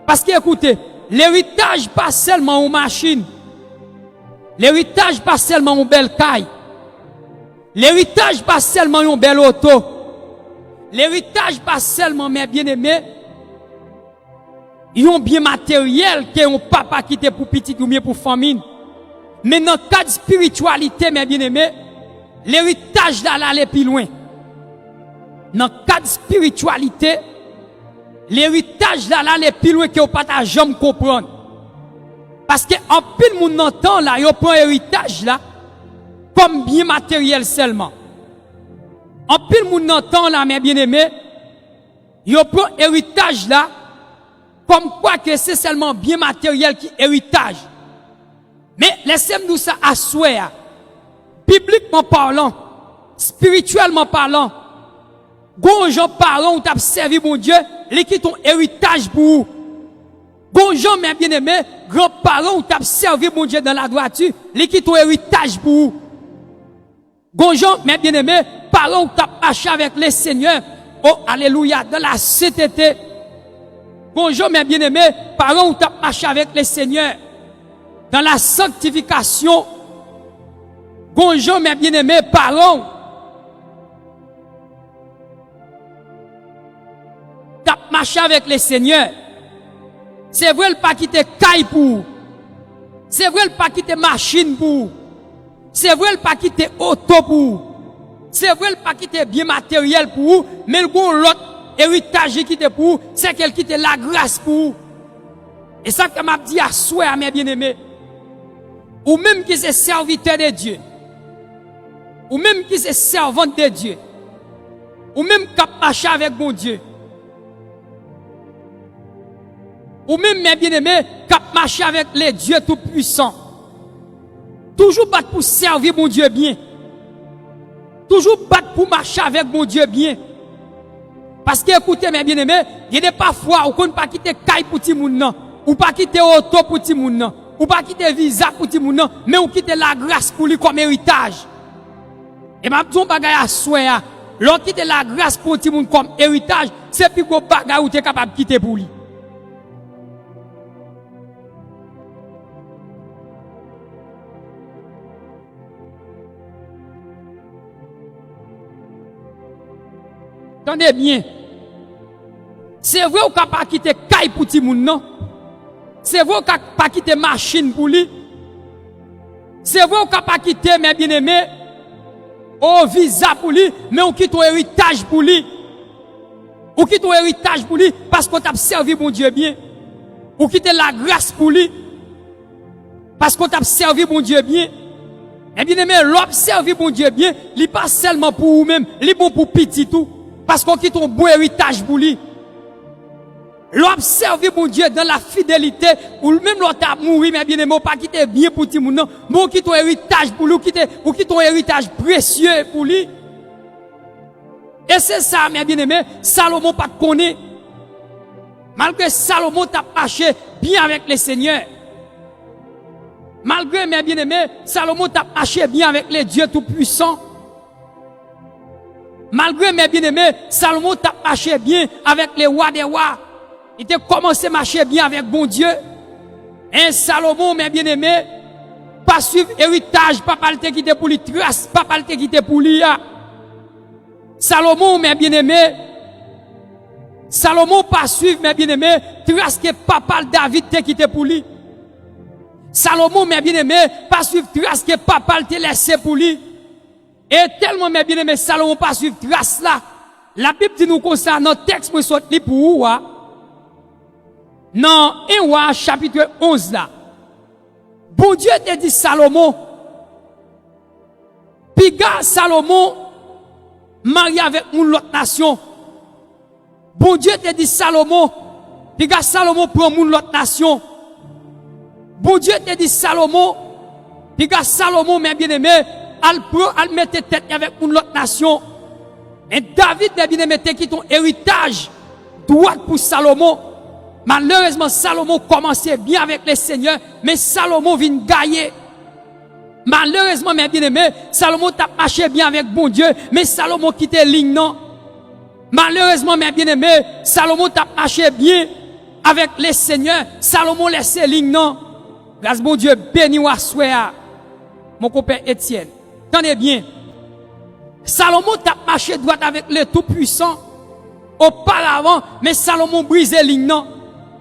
Parce que, écoutez, l'héritage pas seulement une machine. L'héritage pas seulement une belle caille. L'héritage pas seulement une belle auto. L'héritage pas seulement, mes bien-aimés, ils ont bien matériel que un papa qui était pour petit ou bien pour famille. Mais dans le cas de spiritualité, mes bien-aimés, l'héritage là aller plus loin. Dans le cas de spiritualité, l'héritage là aller plus loin que vous pas jamais comprendre. Parce que en pile moun entend là, yo prend héritage là comme bien matériel seulement. En pile moun entend là, mes bien-aimés, yo prend héritage là comme quoi que c'est seulement bien matériel qui héritage. Mais laissez-moi ça à souhait. Bibliquement parlant, spirituellement parlant, gon gens parents ou t'as servi mon Dieu, les qui ton héritage pour vous. Gon gens mes bien-aimés, grands-parents ou t'as servi mon Dieu dans la droiture, les qui ton héritage pour vous. Gon gens mes bien-aimés, parents ou t'as marché avec le Seigneur, oh alléluia, dans la sainteté. Bonjour mes bien-aimés, parents, où tu as marché avec le Seigneur dans la sanctification. Bonjour mes bien-aimés, parents, tu as marché avec le Seigneur. C'est vrai le pas quitter caille pour. C'est vrai le pas quitter machine pour. C'est vrai le pas quitter auto pour. C'est vrai le pas quitter bien matériel pour. Mais le bon l'autre héritage qui était pour, c'est qu'elle quitte la grâce pour. Et ça que m'a dit à souhait à mes bien-aimés. Ou même qui est serviteur de Dieu. Ou même qui est servante de Dieu. Ou même qui marche avec mon Dieu. Ou même mes bien-aimés qui marche avec les dieux tout-puissants. Toujours battre pour servir mon Dieu bien. Toujours battre pour marcher avec mon Dieu bien. Parce que écoutez mes bien-aimés, il y a des parfois où on ne pas quitter caille pour ti moun nan, ou pas quitter auto pour ti moun nan, ou pas quitter visa pour ti moun nan, mais ou quitter la grâce pour lui comme héritage. Et m'a dit bagay à souhait, l'on quitte la grâce pour ti moun comme héritage, c'est plus gros bagay ou t'es capable de quitter pour lui. Attendez bien. C'est vrai ou pas quitter caille pour ti moun non? C'est vrai ou pas quitter machine pour lui? C'est vrai ou pas quitter mes bien-aimés au visa pour lui, mais on quitte au héritage pour lui. Ou quitte au héritage pour lui parce qu'on t'a servi mon Dieu bien. Ou quitte la grâce pour lui parce qu'on t'a servi mon Dieu bien. Et bien aimé, l'observer mon Dieu bien, il pas seulement pour vous-même, il bon pour petit tout parce qu'on quitte un bon héritage pour lui. L'observer mon Dieu dans la fidélité ou même l'autre a mouru mais bien aimé pas quitter bien pour tout le monde bon quitte un héritage pour lui ou quitte un héritage précieux pour lui. Et c'est ça mes bien-aimés, Salomon pas connaît. Malgré Salomon t'a marché bien avec le Seigneur. Malgré mes bien-aimés, Salomon t'a marché bien avec les dieux tout-puissants. Malgré mes bien-aimés, Salomon t'a marché bien avec les rois des rois. Il a commencé à marcher bien avec bon Dieu. Un Salomon, mes bien-aimés, pas suivre héritage, papa le quitté pour lui, trace, papa le quitté pour lui. Salomon, mes bien-aimés, Salomon pas suivre, mes bien-aimés, trace que papa David te quitté pour lui. Salomon, mes bien-aimés, pas suivre trace que papa te laissé pour lui. Et tellement, mes bien-aimés, Salomon pas suivre trace là. La Bible dit nous concernant notre texte, moi, soit li pour vous, non, 1 Roi chapitre 11 là. Bon Dieu te dit Salomon. Puis gars Salomon marié avec une autre nation. Bon Dieu te dit Salomon. Puis gars Salomon prend une autre nation. Bon Dieu te dit Salomon. Puis gars Salomon mes bien-aimés, elle mettait tête avec une autre nation. Et David mes bien-aimés qui ton héritage droit pour Salomon. Malheureusement, Salomon commençait bien avec le Seigneur, mais Salomon vient gagner. Malheureusement, mes bien-aimés, Salomon t'a marché bien avec bon Dieu, mais Salomon quittait ligne non. Malheureusement, mes bien-aimés, Salomon t'a marché bien avec le Seigneur, Salomon laissait ligne non. Grâce bon Dieu, béni ou assoya, mon copain Étienne. Tenez bien. Salomon t'a marché droit avec le Tout-Puissant auparavant, mais Salomon brisait ligne non.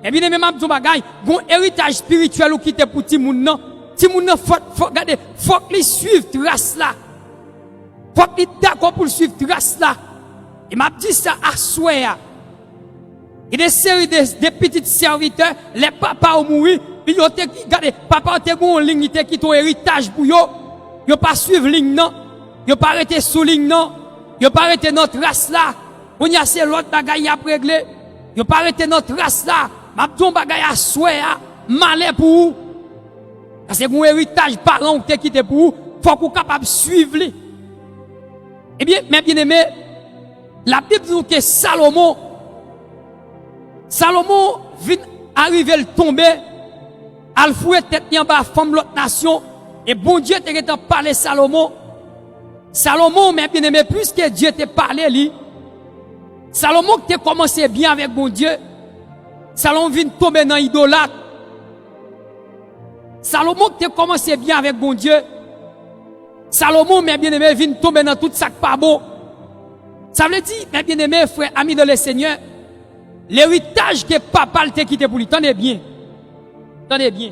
Et bien, même Abdou Bagay, bon héritage spirituel ou qui était pour Timoun non. Timoun faut regarder, faut qu'il suive trace là. Faut qu'il d'accord pour suivre trace là. Et m'a dit ça à souhait. Et des séries de petits serviteurs, les papas ont mouru, ils ont regardé, papa ont bon ligne, ils qui ton héritage pour yo. Yo pas suivre ligne non. Yo pas arrêter sous ligne non. Yo pas arrêter notre race là. On y a c'est l'autre bagaille à régler. Yo pas arrêter notre race là. Mabdon bagay à souhait, malin pour vous. Parce que mon héritage parent ou te quitté pour vous, faut qu'on capable de suivre. Eh bien, mes bien-aimés, la Bible dit que Salomon vient arriver le tomber, al fouet tête en bas femme l'autre nation, et bon Dieu te parlé Salomon. Salomon, mes bien-aimés, plus que Dieu te parlé, lui. Salomon qui a commencé bien avec bon Dieu. Salomon vient tomber dans l'idolâtre. Salomon qui a commencé bien avec bon Dieu. Salomon, mes bien-aimés, vient tomber dans tout ça qui pas bon. Ça veut dire, mes bien-aimés, frères, amis de le Seigneur, l'héritage que papa t'a quitté pour lui. Tenez bien. Tenez bien.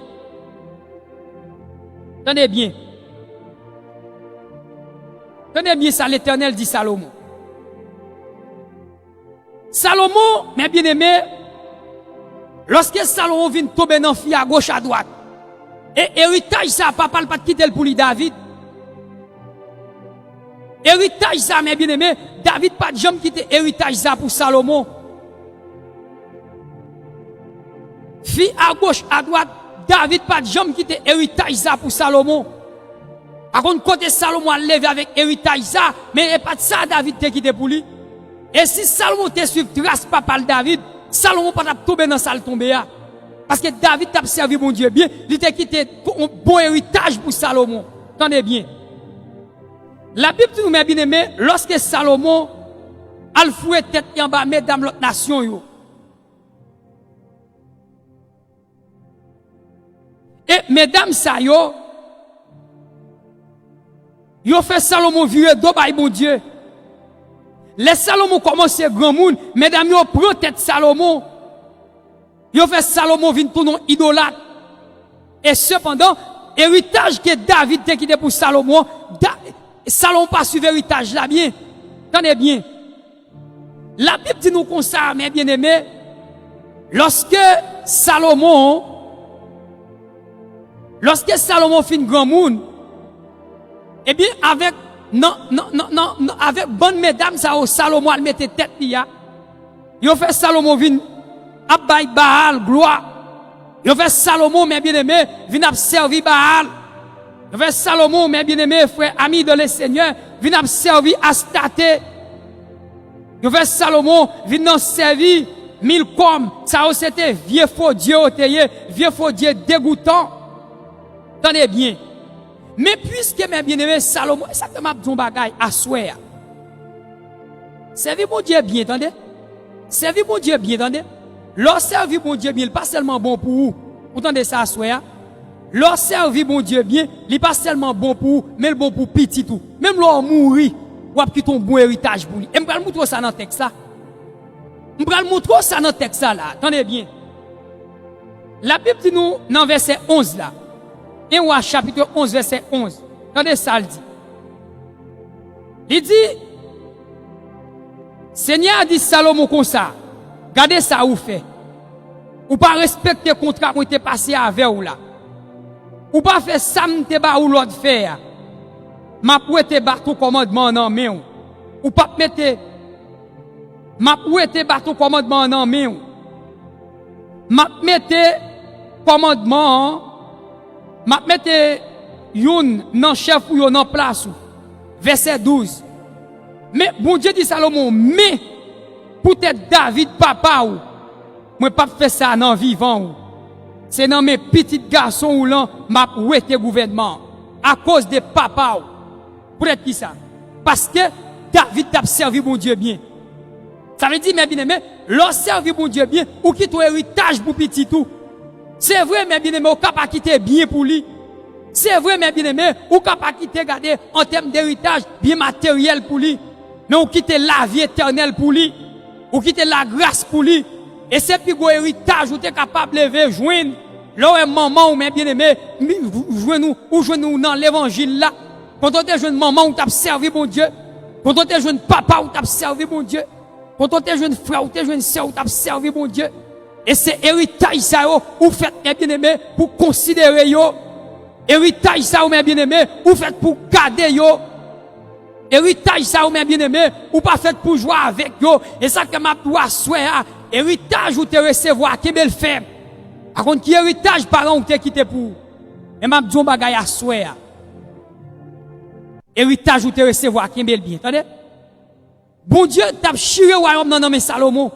Tenez bien. Tenez bien ça, l'Éternel dit Salomon. Salomon, mes bien-aimés, lorsque Salomon vient tomber dans fille à gauche à droite, et héritage ça, papa le pas quitter pour lui David. Héritage ça, mes bien-aimés, David pas de jambe quitter héritage ça pour Salomon. Fille à gauche à droite, David pas de jambe quitter héritage ça pour Salomon. Par contre, côté Salomon a levé avec héritage ça, mais pas de ça David te quitté pour lui. Et si Salomon te suivi trace papa David, Salomon pas tomber dans salle tomber là. Parce que David t'a servi mon Dieu bien, il t'a quitté un bon héritage pour Salomon. Tenez bien. La Bible nous met bien aimé, lorsque Salomon a foué tête en bas mesdames l'autre nation yo. Et mesdames ça yo fait Salomon virer dos par mon Dieu. Les Salomon commence grand monde, mesdames yo prend tête Salomon. Yo fait Salomon vinn tourner idolâtre. Et cependant, héritage que David te quitté pour Salomon, Salomon pas suivi héritage là bien. Tenez bien. La Bible dit nous comme ça, mes bien-aimés, lorsque Salomon fin grand monde, eh bien avec avec bonne mesdames ça Salomon a mettait tête là. Yo fait Salomon vinn Abay Baal, gloire. Yo fait Salomon, mes bien-aimés, vient servir Baal. Yo fait Salomon, mes bien-aimés, frères, amis de le Seigneur, vient servir Astarté. Yo fait Salomon, vient servir Milcom. Ça c'était vieux faux Dieu, vieux faux Dieu dégoûtant. Tenez bien. Mais puisque, mes bien-aimés, Salomon, ça te m'a dit bagay à souhait. Servez mon Dieu bien, attendez. Servez mon Dieu bien, attendez. Leur servir bon Dieu bien, il pas seulement bon pour vous. Vous entendez ça à souhait? Leur servir bon Dieu bien, il pas seulement bon pour vous, mais le bon pour petit tout. Même leur mourir, ou a quitter un bon héritage pour lui. Et m'bral montrer ça dans le texte là. M'bral montrer ça dans le texte là. Attendez bien. La Bible dit nous dans verset 11 là. Et ou à chapitre 11 verset 11. Attendez ça le dit. Il dit Seigneur a dit Salomon comme ça. Regardez ça ou fait. Ou pas respecter le contrat qui était passé avec ou là. Ou pas faire ça m'te ba ou l'autre faire. Ma pouete bateau commandement en main. Ou pas mettre ma pouete bateau commandement en main. Ma mette commandement. Ma mette yon nan chef ou yon nan place. Verset 12. Mais bon Dieu dit Salomon, mais peut-être David papa ou moi pas faire ça dans vivant ou c'est dans mes petits garçons ou là m'a ouété gouvernement à cause de papa ou pour être qui ça parce que David t'a servi bon Dieu bien. Ça veut dire mes bien-aimés, leur servi bon Dieu bien ou qui ton héritage pour petit tout. C'est vrai mes bien-aimés, ou capable quitter bien pour lui. C'est vrai mes bien-aimés, ou capable quitter garder en termes d'héritage bien matériel pour lui. Mais ou quitter la vie éternelle pour lui. Ou quitter la grâce pour lui. Et c'est plus gros héritage où tu es capable de lever, joindre. Là, un maman ou mes bien-aimés, joindre-nous dans l'évangile là. Quand on te jeune maman ou t'as servi mon Dieu. Quand on te jeune papa ou t'as servi mon Dieu. Quand on te jeune frère ou t'es jeune sœur ou t'as servi mon Dieu. Et c'est héritage ça ou fait mes bien-aimés pour considérer yo. Héritage ça ou mes bien-aimés ou fait pour garder yo. Héritage ça ou mes bien-aimés ou pas fait pour jouer avec yo. Et ça que m'a doit souhaiter héritage ou te recevoir qui belle fait. Par contre qui héritage parent ou te quitté pour. Et m'a dit bagay à souhaiter. Héritage ou te recevoir qui belle bien. Attendez? Bon Dieu t'a chiré royaume dans mes Salomon.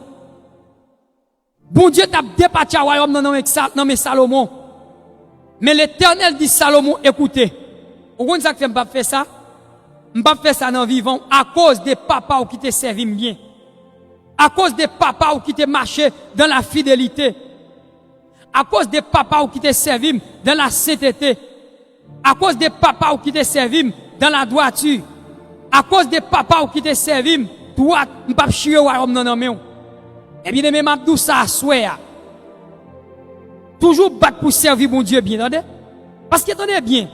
Bon Dieu t'a départi royaume dans mes Salomon. Mais l'Éternel dit Salomon, écoutez. Vous comprenez ça que je ne pas faire ça? Je ne pas faire ça dans vivant à cause des papas qui te servent bien. À cause des papas qui te marché dans la fidélité. À cause des papas qui te servent dans la sainteté. À cause des papas qui te servent dans la droiture. À cause des papas qui te servent droit, je ne pas chier au royaume dans nos eh bien, même Abdou ça souhait. Toujours battre pour servir mon Dieu bien, attendez? Parce que attendez bien.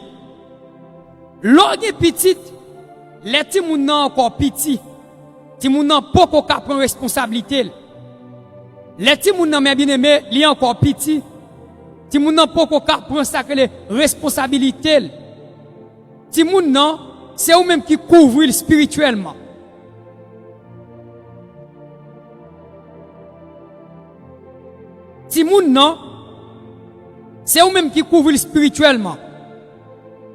L'orgue petit, les petits moun encore petit. Ti moun nan pas qu'on prend responsabilité. Les petits moun nan bien aimé, li encore petit. Ti moun nan pas qu'on prend sacré responsabilité. Ti moun nan, c'est ou même qui couvre spirituellement. Ti moun nan, c'est ou même qui couvre spirituellement.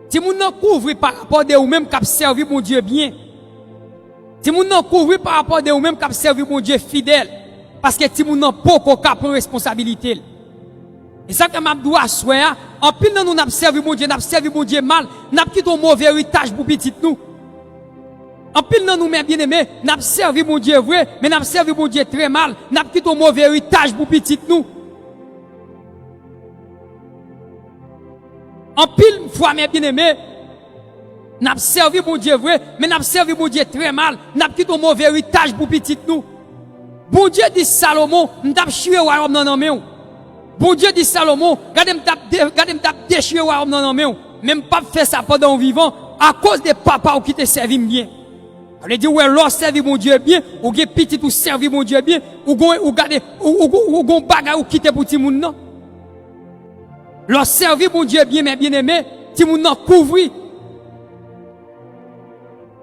Ti moun nan couvre par rapport de ou même qui servi mon Dieu bien. Si moun nan couvrir par rapport à vous-même qui servi mon Dieu fidèle. Parce que si moun nan poko ka prend responsabilité. Et ça que m'a dit à soir, en pile nan nous n'a servi mon Dieu, n'a servi mon Dieu mal, n'a quitté un mauvais héritage pour petit nous. En pile nan nous mes bien-aimés, n'a servi mon Dieu vrai, mais n'a servi mon Dieu très mal, n'a quitté un mauvais héritage pour petit nous. En pile fois mes bien-aimés, n'a servi mon Dieu vrai, mais n'a servi mon Dieu très mal, n'a quitté un mauvais héritage pour petit nous. Bon Dieu dit Salomon, m'tap choué royaume nan main. Bon Dieu dit Salomon, regardez m'tap déchiré royaume nan main. Même pas fait ça pendant vivant à cause des papas qui te servi bien. On veut dire ouais, l'or servi mon Dieu bien, ou gen petit ou servi mon Dieu bien, ou garder ou gon bagay ou quitter pour ti moun nan. L'or servi mon Dieu bien, mais bien aimé, ti moun nan couvri.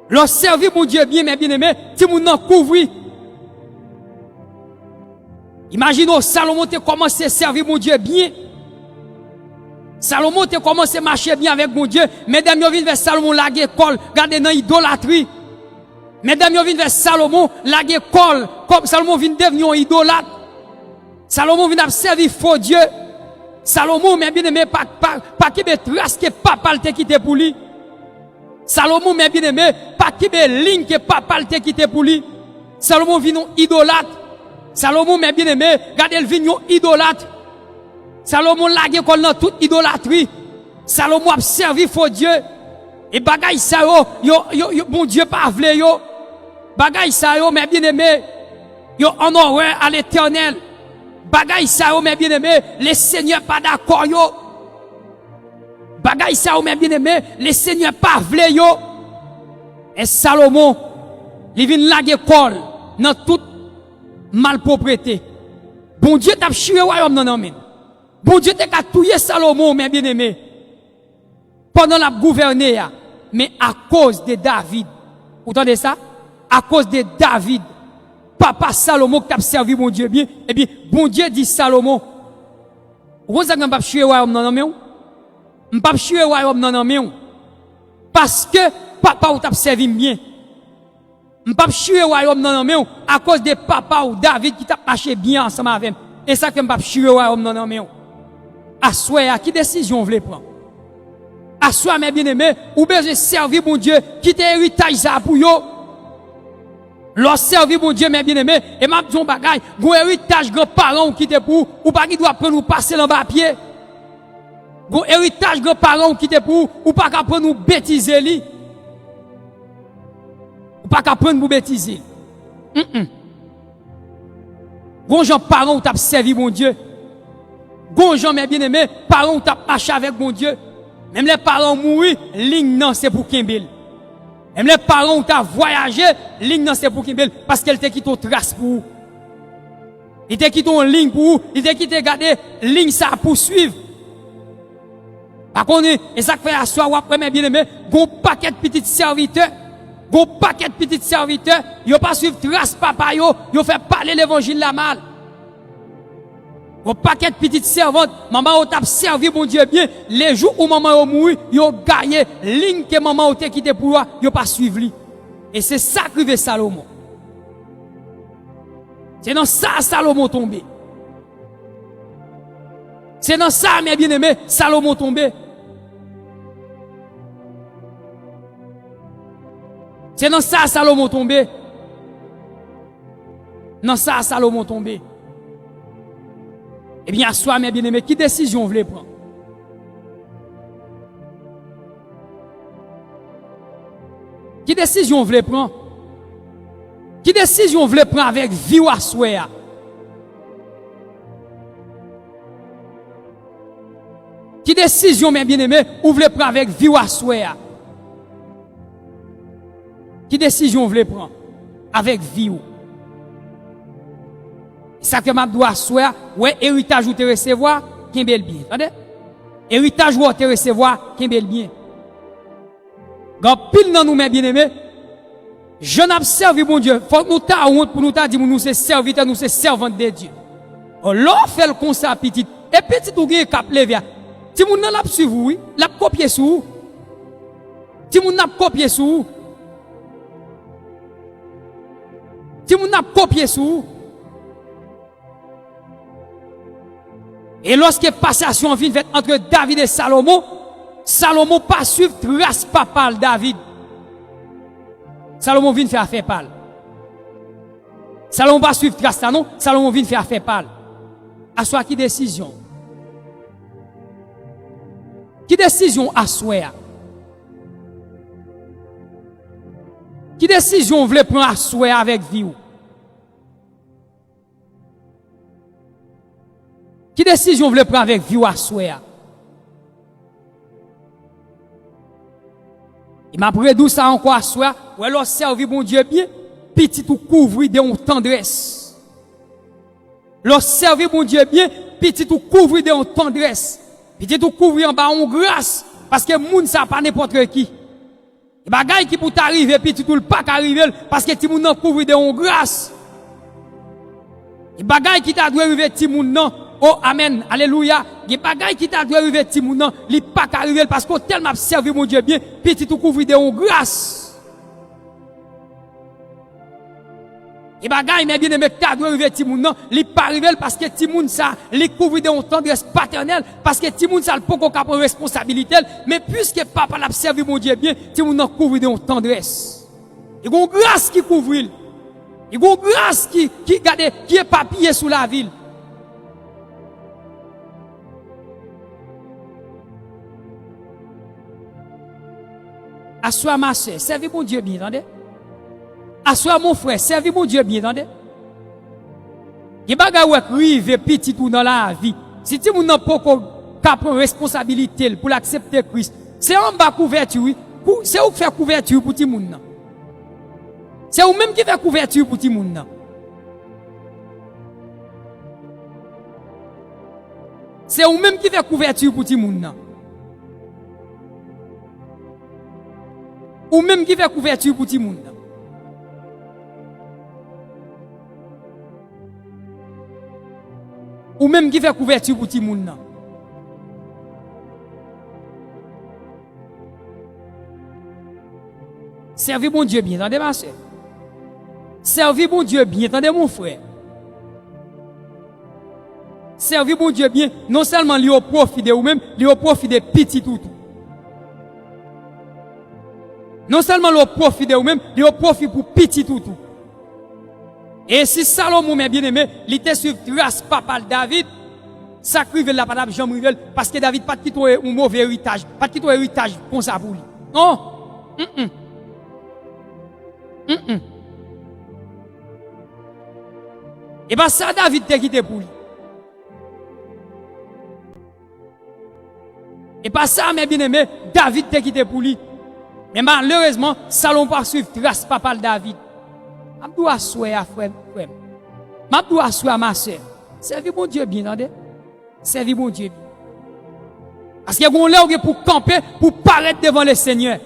L'or servi mon Dieu bien, mais bien aimé, ti moun nan couvri. Imaginez, Salomon a commencé à servir mon Dieu bien. Salomon a commencé à marcher bien avec mon Dieu. Mesdames, vous venez vers Salomon, la école, regardez dans l'idolâtrie. Mesdames, vous venez vers Salomon, la école, comme Salomon vient devenir un idolâtre. Salomon vient servir faux Dieu. Salomon, mais bien aimé, pas qui me trace que papa le quitté pour lui. Salomon, mais bien aimé, pas qui me ligne que papa le quitté pour lui. Salomon vient idolâtre. Salomon, mais bien aimé, regardez le vignon idolâtre. Salomon lague qu'on dans toute idolâtrie. Salomon a servi faux Dieu. Et bagay sa yo, bon Dieu pas vle yo. Bagay sa yo, mais bien aimé, yo en horreur à l'éternel. Bagay sa yo, mais bien aimé, les seigneurs pas d'accord yo. Bagay sa yo, mais bien aimé, les seigneurs pas vle yo. Et Salomon, il vient lague l'école dans toute malpropreté. Bon Dieu t'a choué royaume nan men. Bon Dieu t'a touillé Salomon, mais bien aimé. Pendant la gouverner, mais à cause de David. Vous entendez ça? À cause de David. Papa Salomon qui t'a servi mon Dieu bien. Et bien, bon Dieu dit Salomon. Vous avez pas choué royaume nan men? M'pas choué royaume nan men. Parce que papa ou t'a servi bien. M'pas choué royaume nan men à cause de papa ou David qui t'a marché bien ensemble avec. Et ça que m'pas choué royaume nan men. À soi, qui décision vous voulez prendre? À soi, mes bien-aimés, ou besoin servir mon Dieu, qui te héritage ça pour yo. Leur servir mon Dieu, mes bien-aimés, et m'a dit un bagay, gon héritage grand-parents qui te pour, ou pas qui doit prendre ou passer dans bas pied. Gon héritage grand-parents qui te pour, ou pas qu'à prendre ou bêtiser li. Ou pas qu'à prendre ou bêtiser. Gon gens parents ou t'a servi mon Dieu. Gon gens, mes bien-aimés, parents ou t'a marché avec mon Dieu. Même les parents mourir, ligne non, c'est pour Kimbel. Même les parents où t'as voyagé, ligne non, c'est pour Kimbel. Parce qu'elle t'a quitté trace pour vous. Il t'a quitté une ligne pour vous. Il t'a quitté garder ligne ça pour suivre. Par contre, et ça fait à soi, ou après, mes bien-aimés, gon paquet de petits serviteurs. Gon paquet de petits serviteurs. Yo pas suivre trace papa yo. Yo fait parler l'évangile la mal. Au paquet de petites servantes, maman t'a servi mon Dieu bien, les jours où maman a mouru, yo gagné, ligne que maman t'a quitté pour toi, yo pas suivi. Et c'est ça que veut Salomon. C'est dans ça Salomon tombé. C'est dans ça, mes bien-aimés, Salomon tombé. C'est dans ça Salomon tombé. Dans ça Salomon tombé. Eh bien, à soi, mes bien-aimés, qui décision vous voulez prendre? Qui décision vous voulez prendre? Qui décision vous voulez prendre avec vie ou à soi? Qui décision, mes bien-aimés, vous voulez prendre avec vie ou à soi? Qui décision vous voulez prendre avec vie ou? Ça que m'a doit soir, ouais, héritage ou te recevoir, qu'un bel bien. Attendez? Héritage ou te recevoir, qu'un bel bien. Quand pile dans nous, mes bien-aimés, je n'observe mon Dieu. Faut que nous ta honte pour nous ta dit, nous c'est serviteurs, nous c'est servantes de Dieu. L'on fait le conseil petit. Et petit ou gagne cap lever. Si moun nan l'a suivre, oui, l'a copier sous. Si moun n'a copier sous. Si moun n'a copié sous. Et lorsque passation vient faite entre David et Salomon, Salomon pas suivre trace papale David. Salomon vient faire affaire pâle. Salomon pas suivre trace ça non, Salomon vient faire affaire pâle. À soi qui décision? Qui décision à soi? Qui décision voulait prendre à soi avec vie? Qui décision voulait prendre avec vie à soi? Il m'a pris d'où ça encore à soi, ou alors servir mon Dieu bien, petit ou couvrir de tendresse. Leur servir mon Dieu bien, petit ou couvrir de tendresse. Petit ou couvrir en bas en grâce, parce que moun ça pas n'importe qui. Et bagay qui pour t'arriver, petit ou le pas arriver, parce que ti moun nan couvrir de grâce. Et bagay qui t'a dû arriver ti moun nan, oh amen, alléluia. Et bagay qui t'a dû arriver ti moun nan, li pas arriver parce qu'on tellement servi mon Dieu bien, petit ou couvrir de grâce. Et bagay mais bien aimé t'a dû arriver ti moun nan, li pas arriver parce que ti moun ça, li couvrir de tendresse paternelle parce que ti moun ça le pas qu'on prendre responsabilité, mais puisque papa l'a servi mon Dieu bien, ti moun nan couvrir de tendresse. Et gon grâce qui couvre. Et gon grâce qui garde qui est papillé sous la ville. Assois ma soeur, servis mon Dieu bien, entendez? Assois mon frère, servis mon Dieu bien, entendez? Il y a des gens qui arrivent petit tout dans la vie. Si tu n'as pas prendre responsabilité pour l'accepter Christ, c'est en bas couverture, c'est où faire couverture pour tout le monde. C'est vous même qui fait couverture pour tout le monde. C'est vous même qui fait couverture pour tout le monde. Ou même qui fait couverture pour tout le monde. Ou même qui fait couverture pour tout le monde. Servez mon Dieu bien, attendez ma soeur. Servez mon Dieu bien, attendez mon frère. Servez mon Dieu bien, non seulement lui au profit de vous-même, lui au profit de petit tout. Non seulement le profit de vous-même, il a profit pour petit tout. Et si Salomon, mes bien-aimés, il était sur trace papa David, ça crive la parole Jean Rivel, parce que David pas quitté un mauvais héritage, pas quitté un héritage comme ça pour lui. Non. Et bien ça, David t'a quitté pour lui. Et pas ça, mes bien-aimés, David t'a quitté pour lui. Mais malheureusement, Salomon pas suivre trace papa David. M'abdou assoya frère. M'abdou assoya ma soeur. Servis mon Dieu bien, attendez. Servis mon Dieu bien. Parce qu'il y a un là pour camper, pour paraître devant le Seigneur.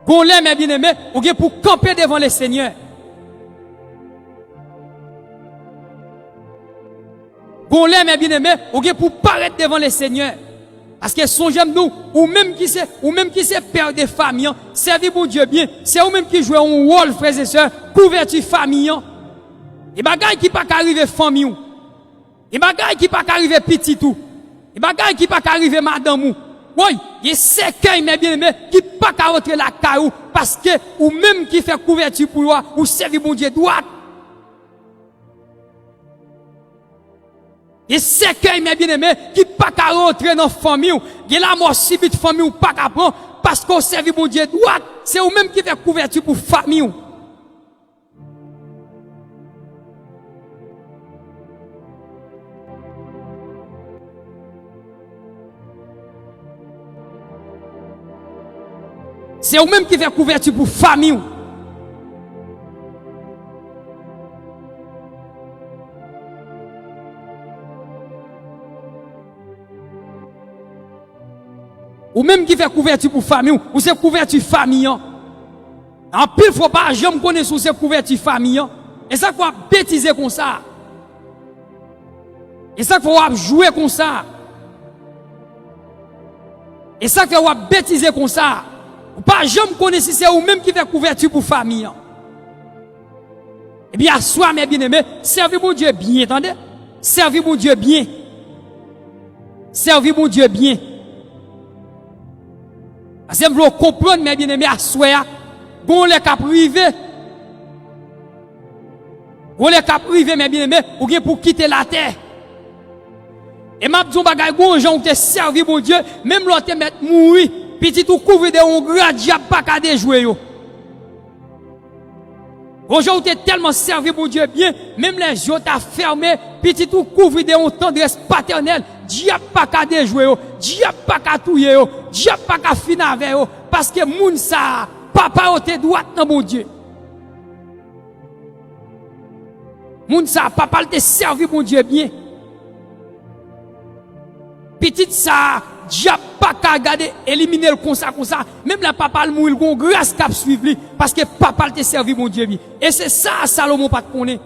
Gon là mes bien-aimés, pour camper devant le Seigneur. Gon là mes bien-aimés, pour paraître devant le Seigneur. Parce que songez nous, ou même qui c'est père de famille, servez mon Dieu bien, c'est vous même qui jouez un rôle frères et sœurs, couverture famille. Et bagay qui pas arriver famille. Et bagay qui pas arriver petit tout. Et bagay qui pas arriver madame ou. Oui, il y a cercueil mes bien-aimés qui pas rentrer la caillou parce que ou même qui fait couverture pour toi, ou servez mon Dieu droit. Et cercueil, mes bien-aimés, qui pas qu'à rentrer dans la famille, qui la mort subite famille ou pas qu'à prendre, parce qu'on servi mon Dieu droit, c'est vous même qui fait couverture pour famille. C'est vous même qui fait couverture pour famille. Ou même qui fait couverture pour famille, ou c'est couverture famille. En pile fois pas, je me connais sous c'est couverture famille. Et ça faut bêtiser comme ça. Et ça faut jouer comme ça. Et ça fait ou bêtiser comme ça. Ou pas jamais connaître si c'est ou même qui fait couverture pour famille. Eh bien, soit mes bien-aimés, servez mon Dieu bien, attendez. Servez mon Dieu bien. Servez mon Dieu bien. Parce que vous comprenez, mes bien-aimés, à soi, bon les cap privé. Bon les cap privé, mes bien-aimés, ou bien pour quitter la terre. Et m'a dit, bagay bon gens te servi mon Dieu, même l'autre te mettre mourir, petit ou couvrir de un grand diable pas qu'à déjouer yo. Bon gens te tellement servi mon Dieu bien, même les yeux t'a fermé, petit ou couvrir de un tendresse paternelle, diable pas qu'à déjouer yo, diable pas qu'à touyer yo, diable pas qu'à finir avec yo, parce que moun sa papa ou te droit dans mon Dieu. Moun sa papa te servi mon Dieu bien. Petite ça, diable pas qu'à garder, éliminer le comme ça. Même la papa le mourir, il grâce qu'à suivre lui, parce que papa te servi mon Dieu bien. Et c'est ça, Salomon pas de connaître.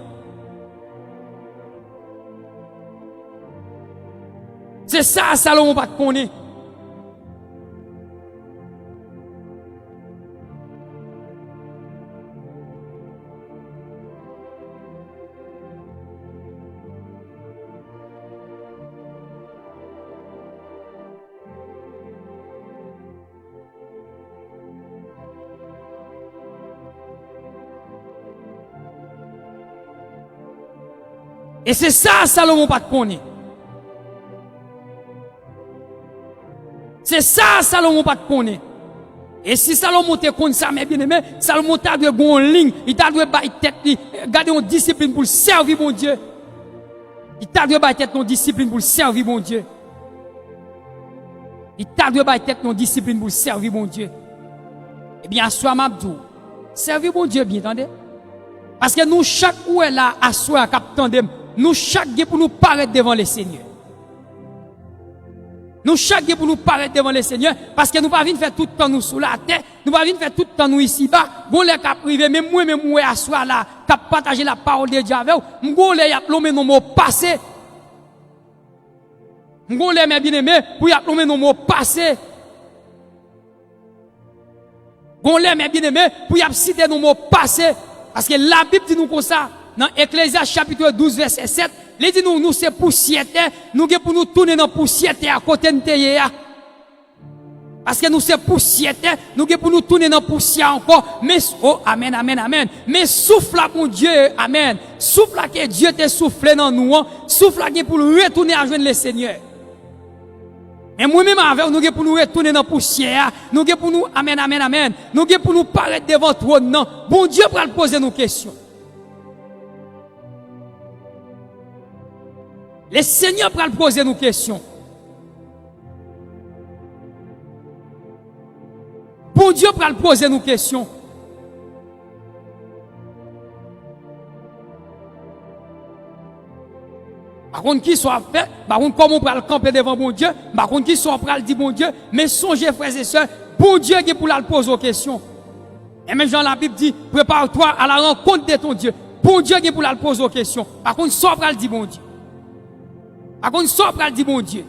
C'est ça, Salomon pas de connaître. Et c'est ça, Salomon pas de connaître. C'est ça, Salomon pas de connaître. Et si Salomon te connaît ça, mes bien-aimés, Salomon t'a dû go en ligne, il t'a dû bailler tête, garder une discipline pour servir mon Dieu. Il t'a dû bailler tête une discipline pour servir mon Dieu. Il t'a dû bailler tête une discipline pour servir mon Dieu. Eh bien, soit m'abdou, servir mon Dieu bien, attendez. Parce que nous, chaque où est là, à soi, captant nous chaque pour nous paraître devant le Seigneur. Nous chaque pour nous paraître devant le Seigneur parce que nous pas venir faire tout le temps nous sous la terre, nous pas venir faire tout le temps nous ici bas. Bon les cap privé même moi à soi là, cap partager la parole de Dieu avec vous. M'gon les y a plomé nos mots passés. M'gon les mes bien-aimés pour y a plomé nos mots passés. M'gon les mes bien-aimés pour y a citer nos mots passés parce que la Bible dit nous comme ça. Dans Ecclésias chapitre 12 verset 7, il dit nous c'est poussière, nous pour nous tourner dans poussière à côté de terre. Parce que nous c'est poussière, nous pour nous tourner dans poussière encore. Mais oh amen amen amen. Mais souffle là mon Dieu, amen. Souffle là que Dieu te soufflé dans nous, souffle là pour nous retourner à joindre le Seigneur. Et moi-même avec nous pour nous retourner dans poussière, nous pour nous amen amen amen. Nous pour nous paraître devant toi non. Bon Dieu pour poser nos questions. Le Seigneur va poser nos questions. Bon Dieu va poser nos questions. Par contre, qui soit fait, par contre, comment on peut le camper devant bon Dieu, par contre, qui soit prêt à dire bon Dieu, mais songez, frères et sœurs, bon Dieu qui pour la poser aux questions. Et même Jean la Bible dit, prépare-toi à la rencontre de ton Dieu. Bon Dieu qui pour la poser aux questions. Par contre, soit prêt à dire bon Dieu. Par contre, soit pral dit bon Dieu.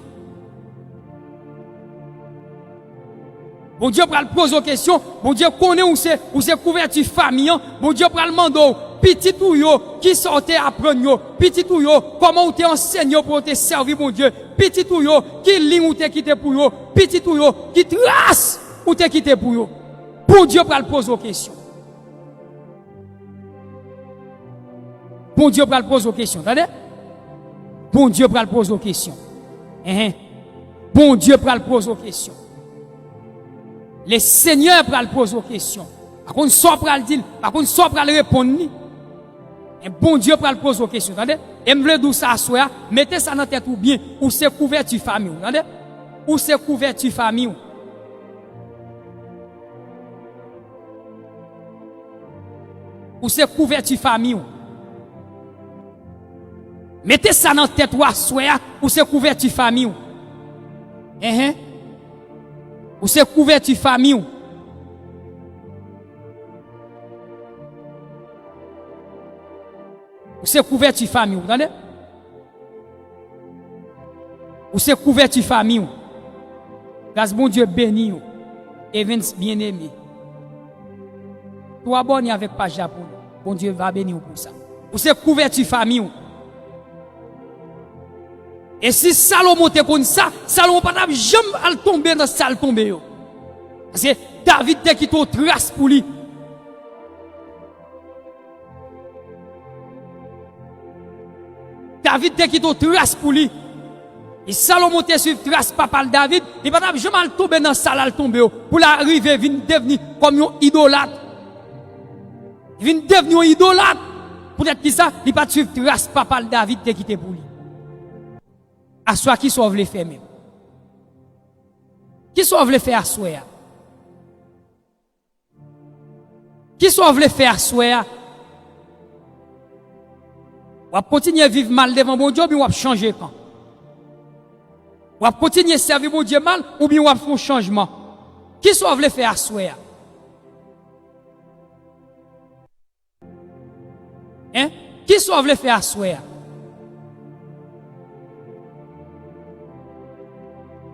Bon Dieu pral pose aux questions. Bon Dieu connaît où c'est couverture famille. Bon Dieu pral mando petit ou yo qui sortait apprendre yo. Petit ou yo comment ou te enseigne pour te servir bon Dieu. Petit ou yo qui ligne ou te quitté pour yo. Petit ou yo qui trace ou te quitté pour yo. Bon Dieu pral pose aux questions. Bon Dieu pral pose aux questions. Attendez? Bon Dieu pral pose aux questions. Bon Dieu pral pose aux questions. Le Seigneur pral pose aux questions. Par contre, soit pral dire, par contre, soit pral répondre. Et bon Dieu pral pose aux questions. Attendez? Et me d'où ça soit, mettez ça dans tête ou bien, ou c'est couverture famille. Attendez? Ou c'est couverture famille. Ou c'est couverture famille. Mettez ça dans tête ou assoya ou c'est couverture famille. Ou c'est couverture famille. Ou c'est couverture famille, vous entendez? Ou c'est couverture famille. Grâce bon Dieu béni. Evans bien-aimé. Toi abonné avec page Japon. Bon Dieu va bénir pour ça. Pour cette couverture famille. Et si Salomon te comme ça, Salomon pas jamais tomber dans salle tomber. Parce que David te quitté trace pour lui. David te quitté trace pour lui. Et Salomon te suivi trace papa David, il pas jamais tomber dans salle tomber pour l'arriver venir devenir comme un idolâtre. Il vient devenir un idolâtre. Peut-être que ça, il pas suivre trace papa David te quitté pour lui. À soi qui sauve les faits même. Qui sauve les faits à soi? Qui sauve les faits à soi? Ou à continuer à vivre mal devant mon Dieu, ou bien ou à changer quand? Ou à continuer à servir mon Dieu mal, ou bien ou à faire un changement? Qui sauve les faits à soi? Hein? Qui sauve les faits à soi?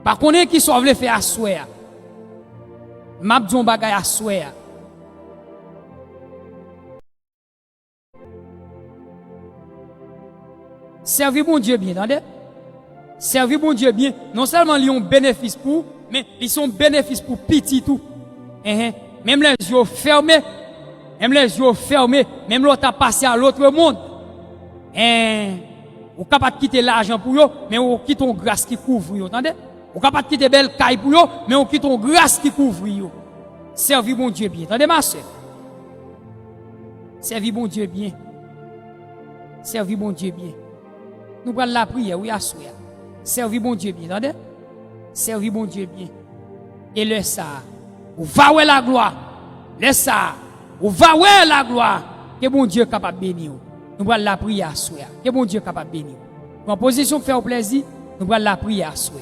Par contre, qui sauve les faits à soi? M'a dit un bagay à soi. Servir mon Dieu bien, attendez? Servir mon Dieu bien, non seulement ils ont bénéfice pour, mais ils sont bénéfices pour petit tout. Même les yeux fermés, même l'autre a passé à l'autre monde. Ou capable de quitter l'argent pour eux, mais ou quitte une grâce qui couvre eux, attendez? Ou capable de quitter belle caille pour eux, mais ou quitte une grâce qui couvre eux. Servir mon Dieu bien, attendez ma soeur? Servir mon Dieu bien. Servir mon Dieu bien. Nous prenons la prière, oui, à soi. Servir mon Dieu bien, attendez? Servir mon Dieu bien. Et le ça, ou va où la gloire. Le ça, ou va où la gloire. Que mon Dieu est capable de bénir. Nous prenons la prière à soi. Que mon Dieu est capable de bénir. En position faire plaisir, nous prenons la prière à soi.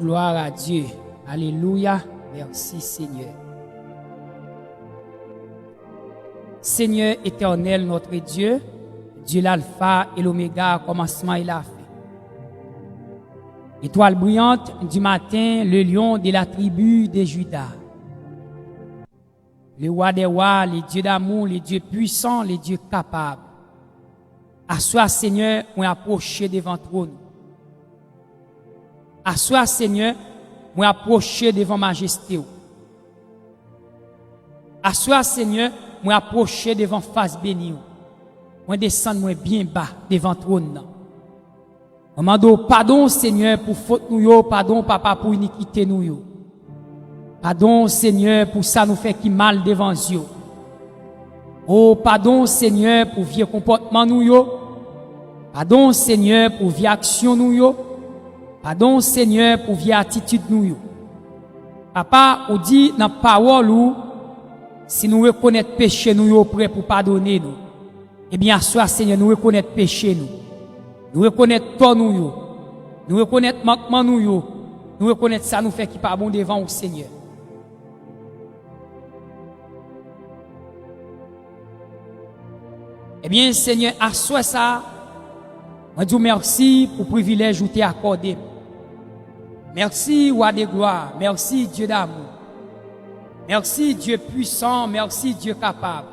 Gloire à Dieu. Alléluia. Merci Seigneur. Seigneur éternel, notre Dieu, Dieu l'alpha et l'oméga, commencement et la fin. Étoile brillante du matin, le lion de la tribu de Juda. Le roi des rois, les dieux d'amour, les dieux puissants, les dieux capables. À soi, Seigneur, on approché devant trône. À soi, Seigneur, moi approcher devant majesté. À soi, Seigneur, moi approcher devant face bénie. Moi descendre moi bien bas devant trône. Moi demande pardon, Seigneur, pour faute nous yo, pardon, papa, pour iniquité nous yo. Pardon, Seigneur, pour ça nous fait qui mal devant Dieu. Oh, pardon, Seigneur, pour vieux comportement nous yo. Pardon, Seigneur, pour vieille action nous yo. Pardon, Seigneur, pour vieille attitude nous. Papa, on dit dans la parole où, si nous reconnaissons péché nous, prêt pour pardonner nous. Eh bien, soit, Seigneur, nous reconnaissons péché nous. Nous reconnaissons tort nous. Nous reconnaître manquement nous yo. Nous reconnaître ça nous fait qui pas bon devant au Seigneur. Eh bien, Seigneur, à soi ça, moi dis merci pour le privilège que tu as accordé. Merci, roi de gloire. Merci, Dieu d'amour. Merci, Dieu puissant. Merci, Dieu capable.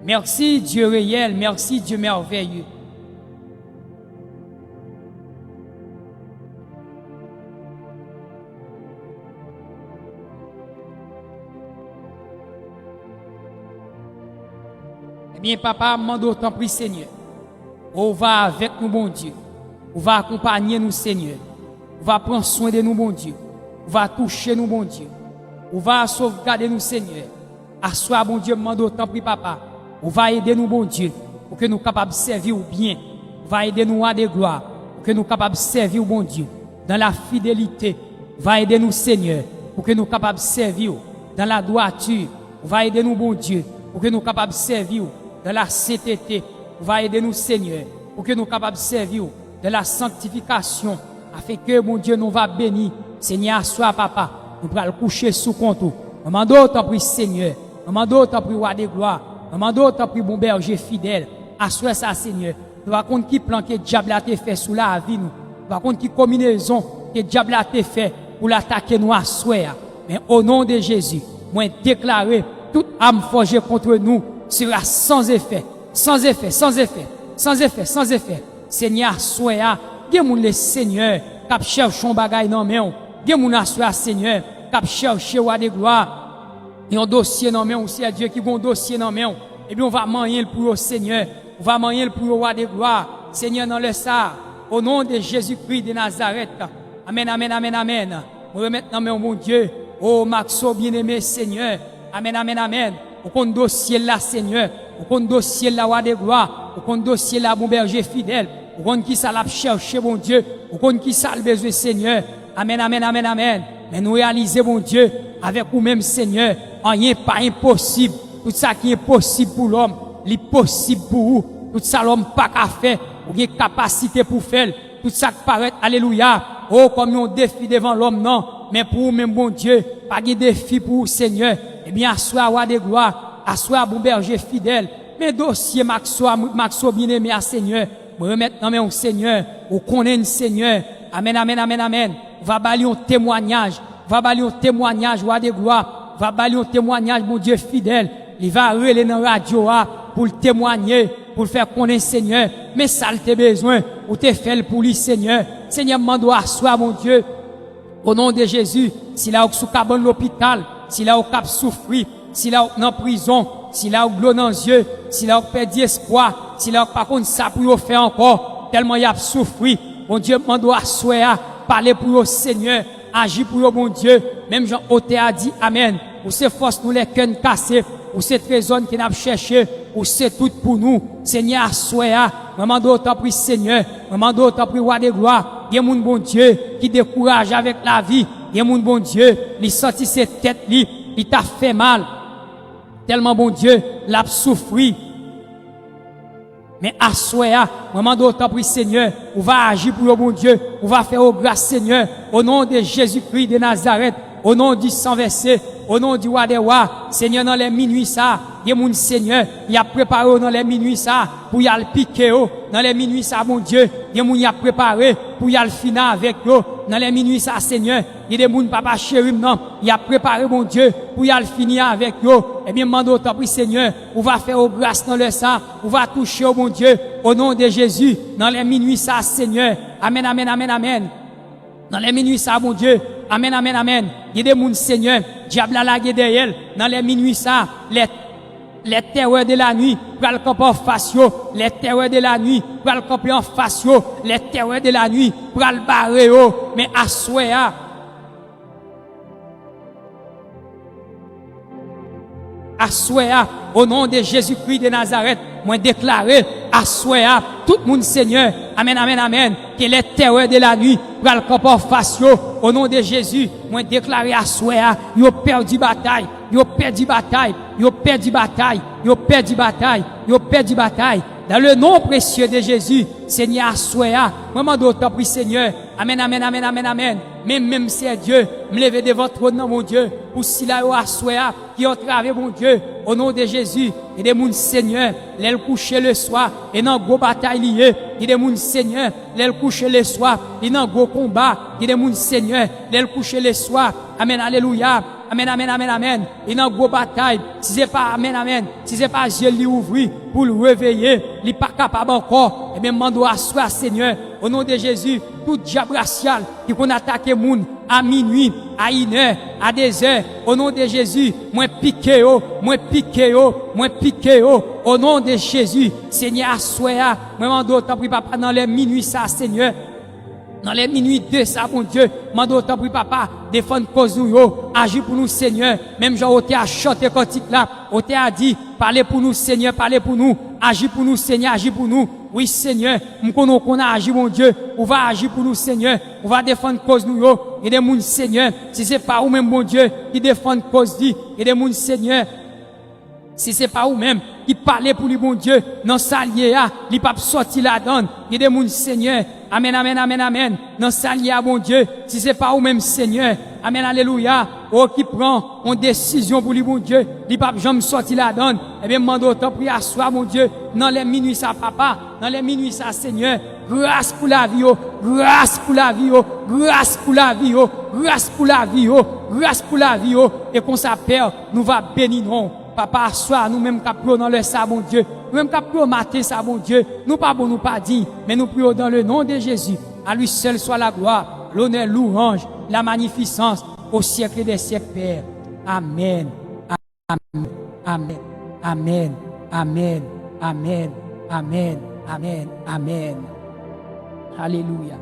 Merci, Dieu réel. Merci, Dieu merveilleux. Eh bien, papa, mande autant prie, Seigneur. On va avec nous, bon Dieu. On va accompagner nous, Seigneur. On va prendre soin de nous, bon Dieu. On va toucher nous, bon Dieu. On va sauvegarder nous, Seigneur. Assois, bon Dieu, mande autant prie, papa. On va aider nous, bon Dieu, pour que nous soyons capables de servir bien. On va aider nous à des gloires, pour que nous soyons capables de servir, bon Dieu, dans la fidélité. On va aider nous, Seigneur, pour que nous soyons capables de servir dans la droiture. On va aider nous, bon Dieu, pour que nous soyons capables de servir dans la sainteté. On va aider nous, Seigneur, pour que nous soyons capables de servir de la sanctification, afin que, mon Dieu, nous va bénir. Seigneur, sois papa, nous pourrons le coucher sous compte. Maman d'autres prie, Seigneur. Maman d'autres prie, roi des gloires. Maman d'autres prie, bon berger fidèle. Assois ça, Seigneur. Nous va compte qui plan que le diable a fait sous la vie, nous. Nous va compte qui combinaison que le diable a fait pour l'attaquer nous à soi. Mais au nom de Jésus, moi déclarer toute âme forgée contre nous sera sans effet. Sans effet, sans effet, sans effet, sans effet. Seigneur, soya, gen moun le Seigneur, kap cherche un bagay nan men, gen moun assoya Seigneur, kap cherche roi de gloire, yon dossier nan men, c'est Dieu qui gon dossier nan men, et bien on va manier pour le Seigneur, on va manier pour le roi de gloire, Seigneur dans le ça, au nom de Jésus-Christ de Nazareth, amen, amen, amen, amen, on remet nan men mon Dieu, oh Maxo bien-aimé Seigneur, amen, amen, amen, au compte dossier là Seigneur, au compte dossier là roi de gloire, au compte dossier là bon berger fidèle, au compte qui ça l'a cherché bon Dieu, au compte qui ça le besoin Seigneur, amen, amen, amen, amen, mais nous réaliser bon Dieu, avec vous-même Seigneur, rien pas impossible, tout ça qui est possible pour l'homme, l'impossible pour vous, tout ça l'homme pas qu'à faire, ou bien capacité pour faire, tout ça qui paraît, alléluia, oh comme un défi devant l'homme non, mais pour vous-même bon Dieu, pas de défi pour vous Seigneur, eh bien assois roi de gloire, assois bon berger fidèle, mes dossiers Maxo bien-aimé à Seigneur, me remettre dans mes Seigneur, ou connaître Seigneur, amen, amen, amen, amen, va balayer un témoignage, roi de gloire, va balayer un témoignage, mon Dieu fidèle, il va relayer dans la radio pour le témoigner, pour le faire connaître Seigneur, mais ça le besoin, ou te fait pour lui Seigneur, Seigneur mando assoir mon Dieu, au nom de Jésus, s'il a sous cabane l'hôpital, s'il a au cap souffrir, s'il a dans prison, s'il a glou dans les yeux, s'il a perdu espoir, s'il a par contre ça pour faire encore, tellement il a souffert, mon Dieu mando assoir, parler pour le Seigneur, agir pour le bon Dieu, même Jean Oté a dit amen, ou c'est force nous les cœurs cassés, ou c'est trésor qui n'a cherché, ou c'est tout pour nous, Seigneur assoir, maman d'autres prie Seigneur, maman d'autres prie roi de gloire, il y a mon bon Dieu qui décourage avec la vie, il y a mon bon Dieu, il sorti ses têtes, il t'a fait mal, tellement bon Dieu, l'a souffri. Mais à soi, maman d'autres prie Seigneur, on va agir pour le bon Dieu, on va faire au grâce Seigneur, au nom de Jésus-Christ de Nazareth, au nom du sang versé, au nom du roi des rois, Seigneur dans les minuit ça, il y a mon Seigneur, il a préparé dans les minuit ça, pour y aller piquer, dans les minuit ça, mon Dieu, il y a mon y a préparé, pour y aller finir avec eux, dans les minuit ça, Seigneur, il y a des moun papa chéri, non, il a préparé, mon Dieu, pour y aller finir avec eux, eh bien, mande autant prie Seigneur, on va faire au grâce dans le sang, on va toucher au bon Dieu, au nom de Jésus, dans les minuit ça, Seigneur, amen, amen, amen, amen, dans les minuit ça, mon Dieu, amen, amen, amen, il y a des moun Seigneur, diable a lagué derrière, dans les minuit ça, les terreurs de la nuit, pour le camper en face, les terreurs de la nuit, pour le camper en face, les terreurs de la nuit, pour le barrer, mais assoya. Assoya, au nom de Jésus-Christ de Nazareth, moi déclarer, assoya, tout le monde Seigneur, amen, amen, amen, que les terreurs de la nuit, pour le camper en face, au nom de Jésus, moi déclarer, assoya, yo perdu bataille, yo perdu bataille, yo perdu bataille, yo perdu bataille, yo perdu bataille, Dans le nom précieux de Jésus, Seigneur, assoya. Moi, m'en t'en prie, Seigneur. Amen, amen, amen, amen, amen. Même c'est Dieu, me lever devant votre trône, mon Dieu, pour si là, assoya, qui ont travaillé, mon Dieu, au nom de Jésus, et des moun Seigneur, l'aile coucher le soir, et dans gros bataille liée, et des moun Seigneur, l'aile coucher le soir, et dans gros combat, et des moun Seigneur, l'aile coucher le soir. Amen, alléluia. Amen, amen, amen, amen. Et dans gros bataille, si c'est pas, amen, amen, si c'est pas Dieu lui ouvrir pour le réveiller, il n'est pas capable encore, et bien, mando assoir, Seigneur, au nom de Jésus, tout diable racial qui qu'on attaque moun à minuit, à 1h, à 2h, au nom de Jésus, moi piqué au nom de Jésus, Seigneur, assoya, moi mando t'en prie papa dans les minuit ça, Seigneur. Dans les minuit de ça, mon Dieu, mando t'en prie papa, défendre cause nous, agis pour nous, Seigneur. Même genre, on t'a chanté cantique là, on t'a dit, parlez pour nous, Seigneur, parlez pour nous, agis pour nous, Seigneur, agis pour nous. Oui, Seigneur, nous connaissons qu'on a agi, mon Dieu, on va agir pour nous, Seigneur, on va défendre cause nous, et des moun, Seigneur, si c'est pas vous-même, mon Dieu, qui défend cause dit, et des moun, Seigneur, si c'est pas vous-même qui parlez pour lui, bon Dieu, non salier, il pas sorti la donne, et des moun, Seigneur, amen, amen, amen, amen, non salier, bon Dieu, si c'est pas vous-même, Seigneur, amen, alléluia, oh, qui prend une décision pour lui, bon Dieu, il pas jamais sorti la donne, eh bien, mando t'en prie à soi, mon Dieu, dans les minuit ça, papa, dans les minuit ça, Seigneur, grâce pour la vie, grâce pour la vie, grâce pour la vie, grâce pour la vie, grâce pour la vie, et qu'on s'appelle, nous va bénir, non. Papa, soir, nous-mêmes qui prions dans le ça, bon Dieu. Nous-mêmes qui prions matin, ça, bon Dieu. Nous pas bon, nous pas dit, mais nous prions dans le nom de Jésus. À lui seul soit la gloire, l'honneur, l'orange, la magnificence, au siècle des siècles, Père. Amen. Amen. Amen. Amen. Amen. Amen. Amen. Amen. Amen. Alléluia.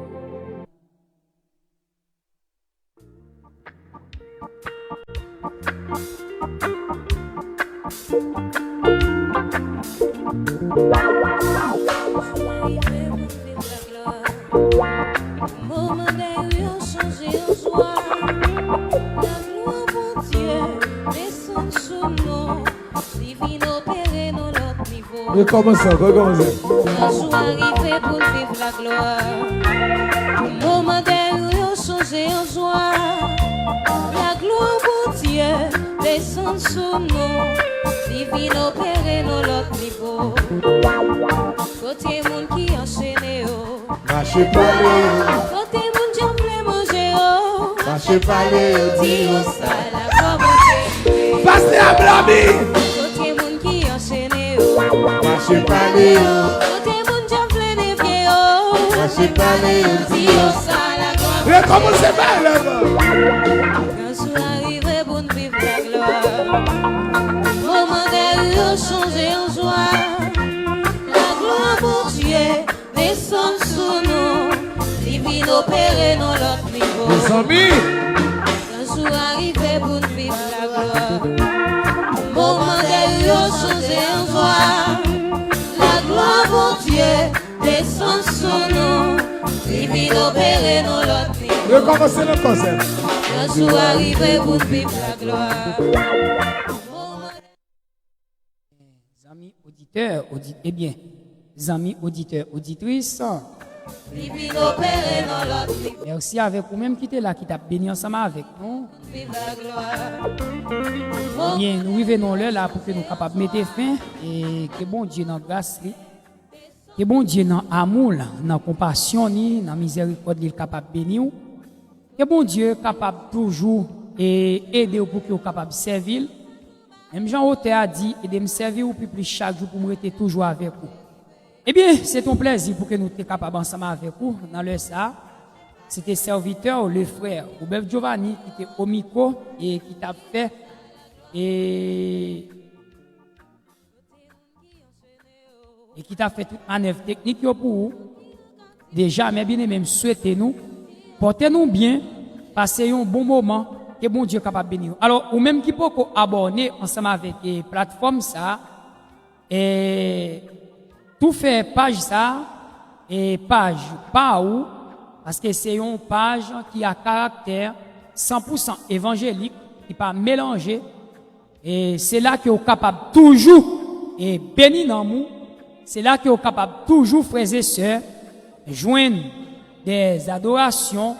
Moment d'ailleurs changé en joie, la gloire mon Dieu descend sur nous, divine opérée dans notre niveau. Recommençons. Un jour arrivé pour vivre la gloire. Moment d'ailleurs changé en joie, la gloire mon Dieu descend sur nous, divine opérée dans notre niveau. Côté monde qui enchaîné, Marchez parler, côté monde j'aime manger, marchez parler, dis au ça la gloire mon Dieu. passez à blâmer, Côté monde qui enchaîné, marchez parler, côté monde j'aime les vieux, marchez parler, dis au ça la gloire. recommencez par là. Un jour arrivé pour nous vivre la gloire. Moment d'ailleurs changé en joie. La gloire pour Dieu descend sur nous. Divine opérée dans notre niveau. Mes amis, Un jour arrivé pour nous vivre la gloire. Moment d'ailleurs changé en joie. La gloire pour Dieu descend sur nous. Divine opérée dans notre niveau. recommencez le concert. Un jour arrivé pour nous vivre la gloire. Amis auditeurs, eh bien, amis auditeurs, auditrices, Divine opérée dans notre vie, merci avec vous-même qui était là, qui t'a béni ensemble avec nous. vive la gloire. Bien, nous revenons là pour que nous capables de mettre fin et que bon Dieu dans grâce, que bon Dieu dans amour, dans compassion, dans la miséricorde, il est capable de bénir. Que bon Dieu est capable toujours et aider pour que vous capable de servir. Même Jean-Auteur a dit, et de me servir au plus chaque jour pour me rester toujours avec vous. Eh bien, c'est un plaisir pour que nous soyons capables ensemble avec vous dans le ça. C'était serviteur, le frère Robert Giovanni qui était au micro et qui t'a fait et qui t'a fait toute manœuvre technique pour vous. Déjà, mais bien aimé, souhaitez-nous, portez-nous bien, passez un bon moment, que bon Dieu est capable de bénir. Alors, ou même qui peut abonner ensemble avec les plateformes ça, et tout fait page ça, et page pas où, parce que c'est une page qui a caractère 100% évangélique, qui pas mélangé, et c'est là que vous êtes capable toujours et bénir dans nous. c'est là que vous êtes capable toujours, frères et sœurs, joindre des adorations,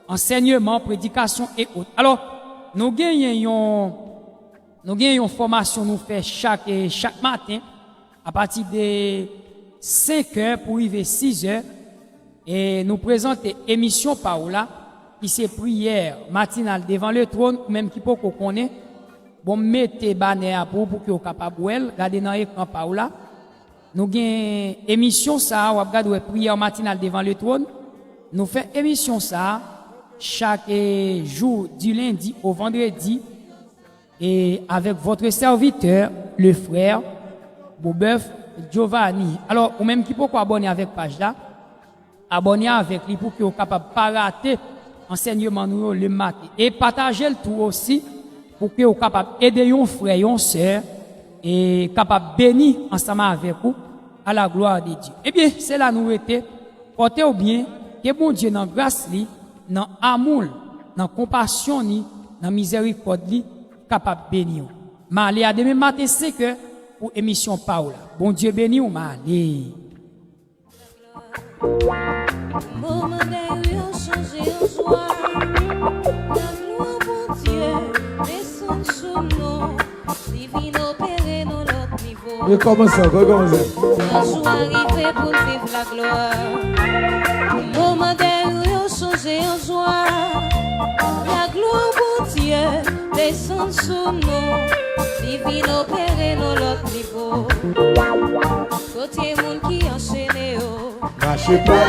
enseignements, prédications et autres. Alors, nous gagnons une formation, nous fait chaque matin, à partir de 5 heures pour arriver 6 heures, et nous présentons émission Paola, qui c'est prière matinale devant le trône, ou même qui peut qu'on connaît. Bon, mettez banner pour que vous capable de regarder dans l'écran Paola. Nous avons émission ça, ou regarder prière matinale devant le trône. Nous faisons émission ça chaque jour du lundi au vendredi et avec votre serviteur, le frère Bobeuf Giovanni. Alors, ou même qui peut abonner avec page là, abonner avec lui pour que vous capable pas rater enseignement nous le matin et partager le tout aussi pour que vous capable aider un frère, une sœur et capable bénir ensemble avec vous à la gloire de Dieu. Eh bien, c'est là nous était portez au bien que bon Dieu dans grâce li, dans amour, dans compassion ni, dans miséricorde li capable bénir. M'aller à demain matin 5 heures pour émission Paola. Bon Dieu béni ou m'aller. Moment d'ailleurs changé en joie, la gloire pour Dieu descend sur nous, divine opérée dans notre niveau. Recommencez. Un jour arrivé pour vivre la gloire. Moment d'ailleurs changé en joie, la gloire pour Dieu descend sur nous, divine opérée dans notre niveau. Côté monde qui enchaîné Marchez pas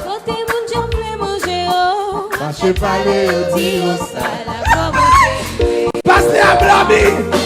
côté moun j'aime manger oh. Marchez pas Dis au ça la commencer. Pasteur Ablami.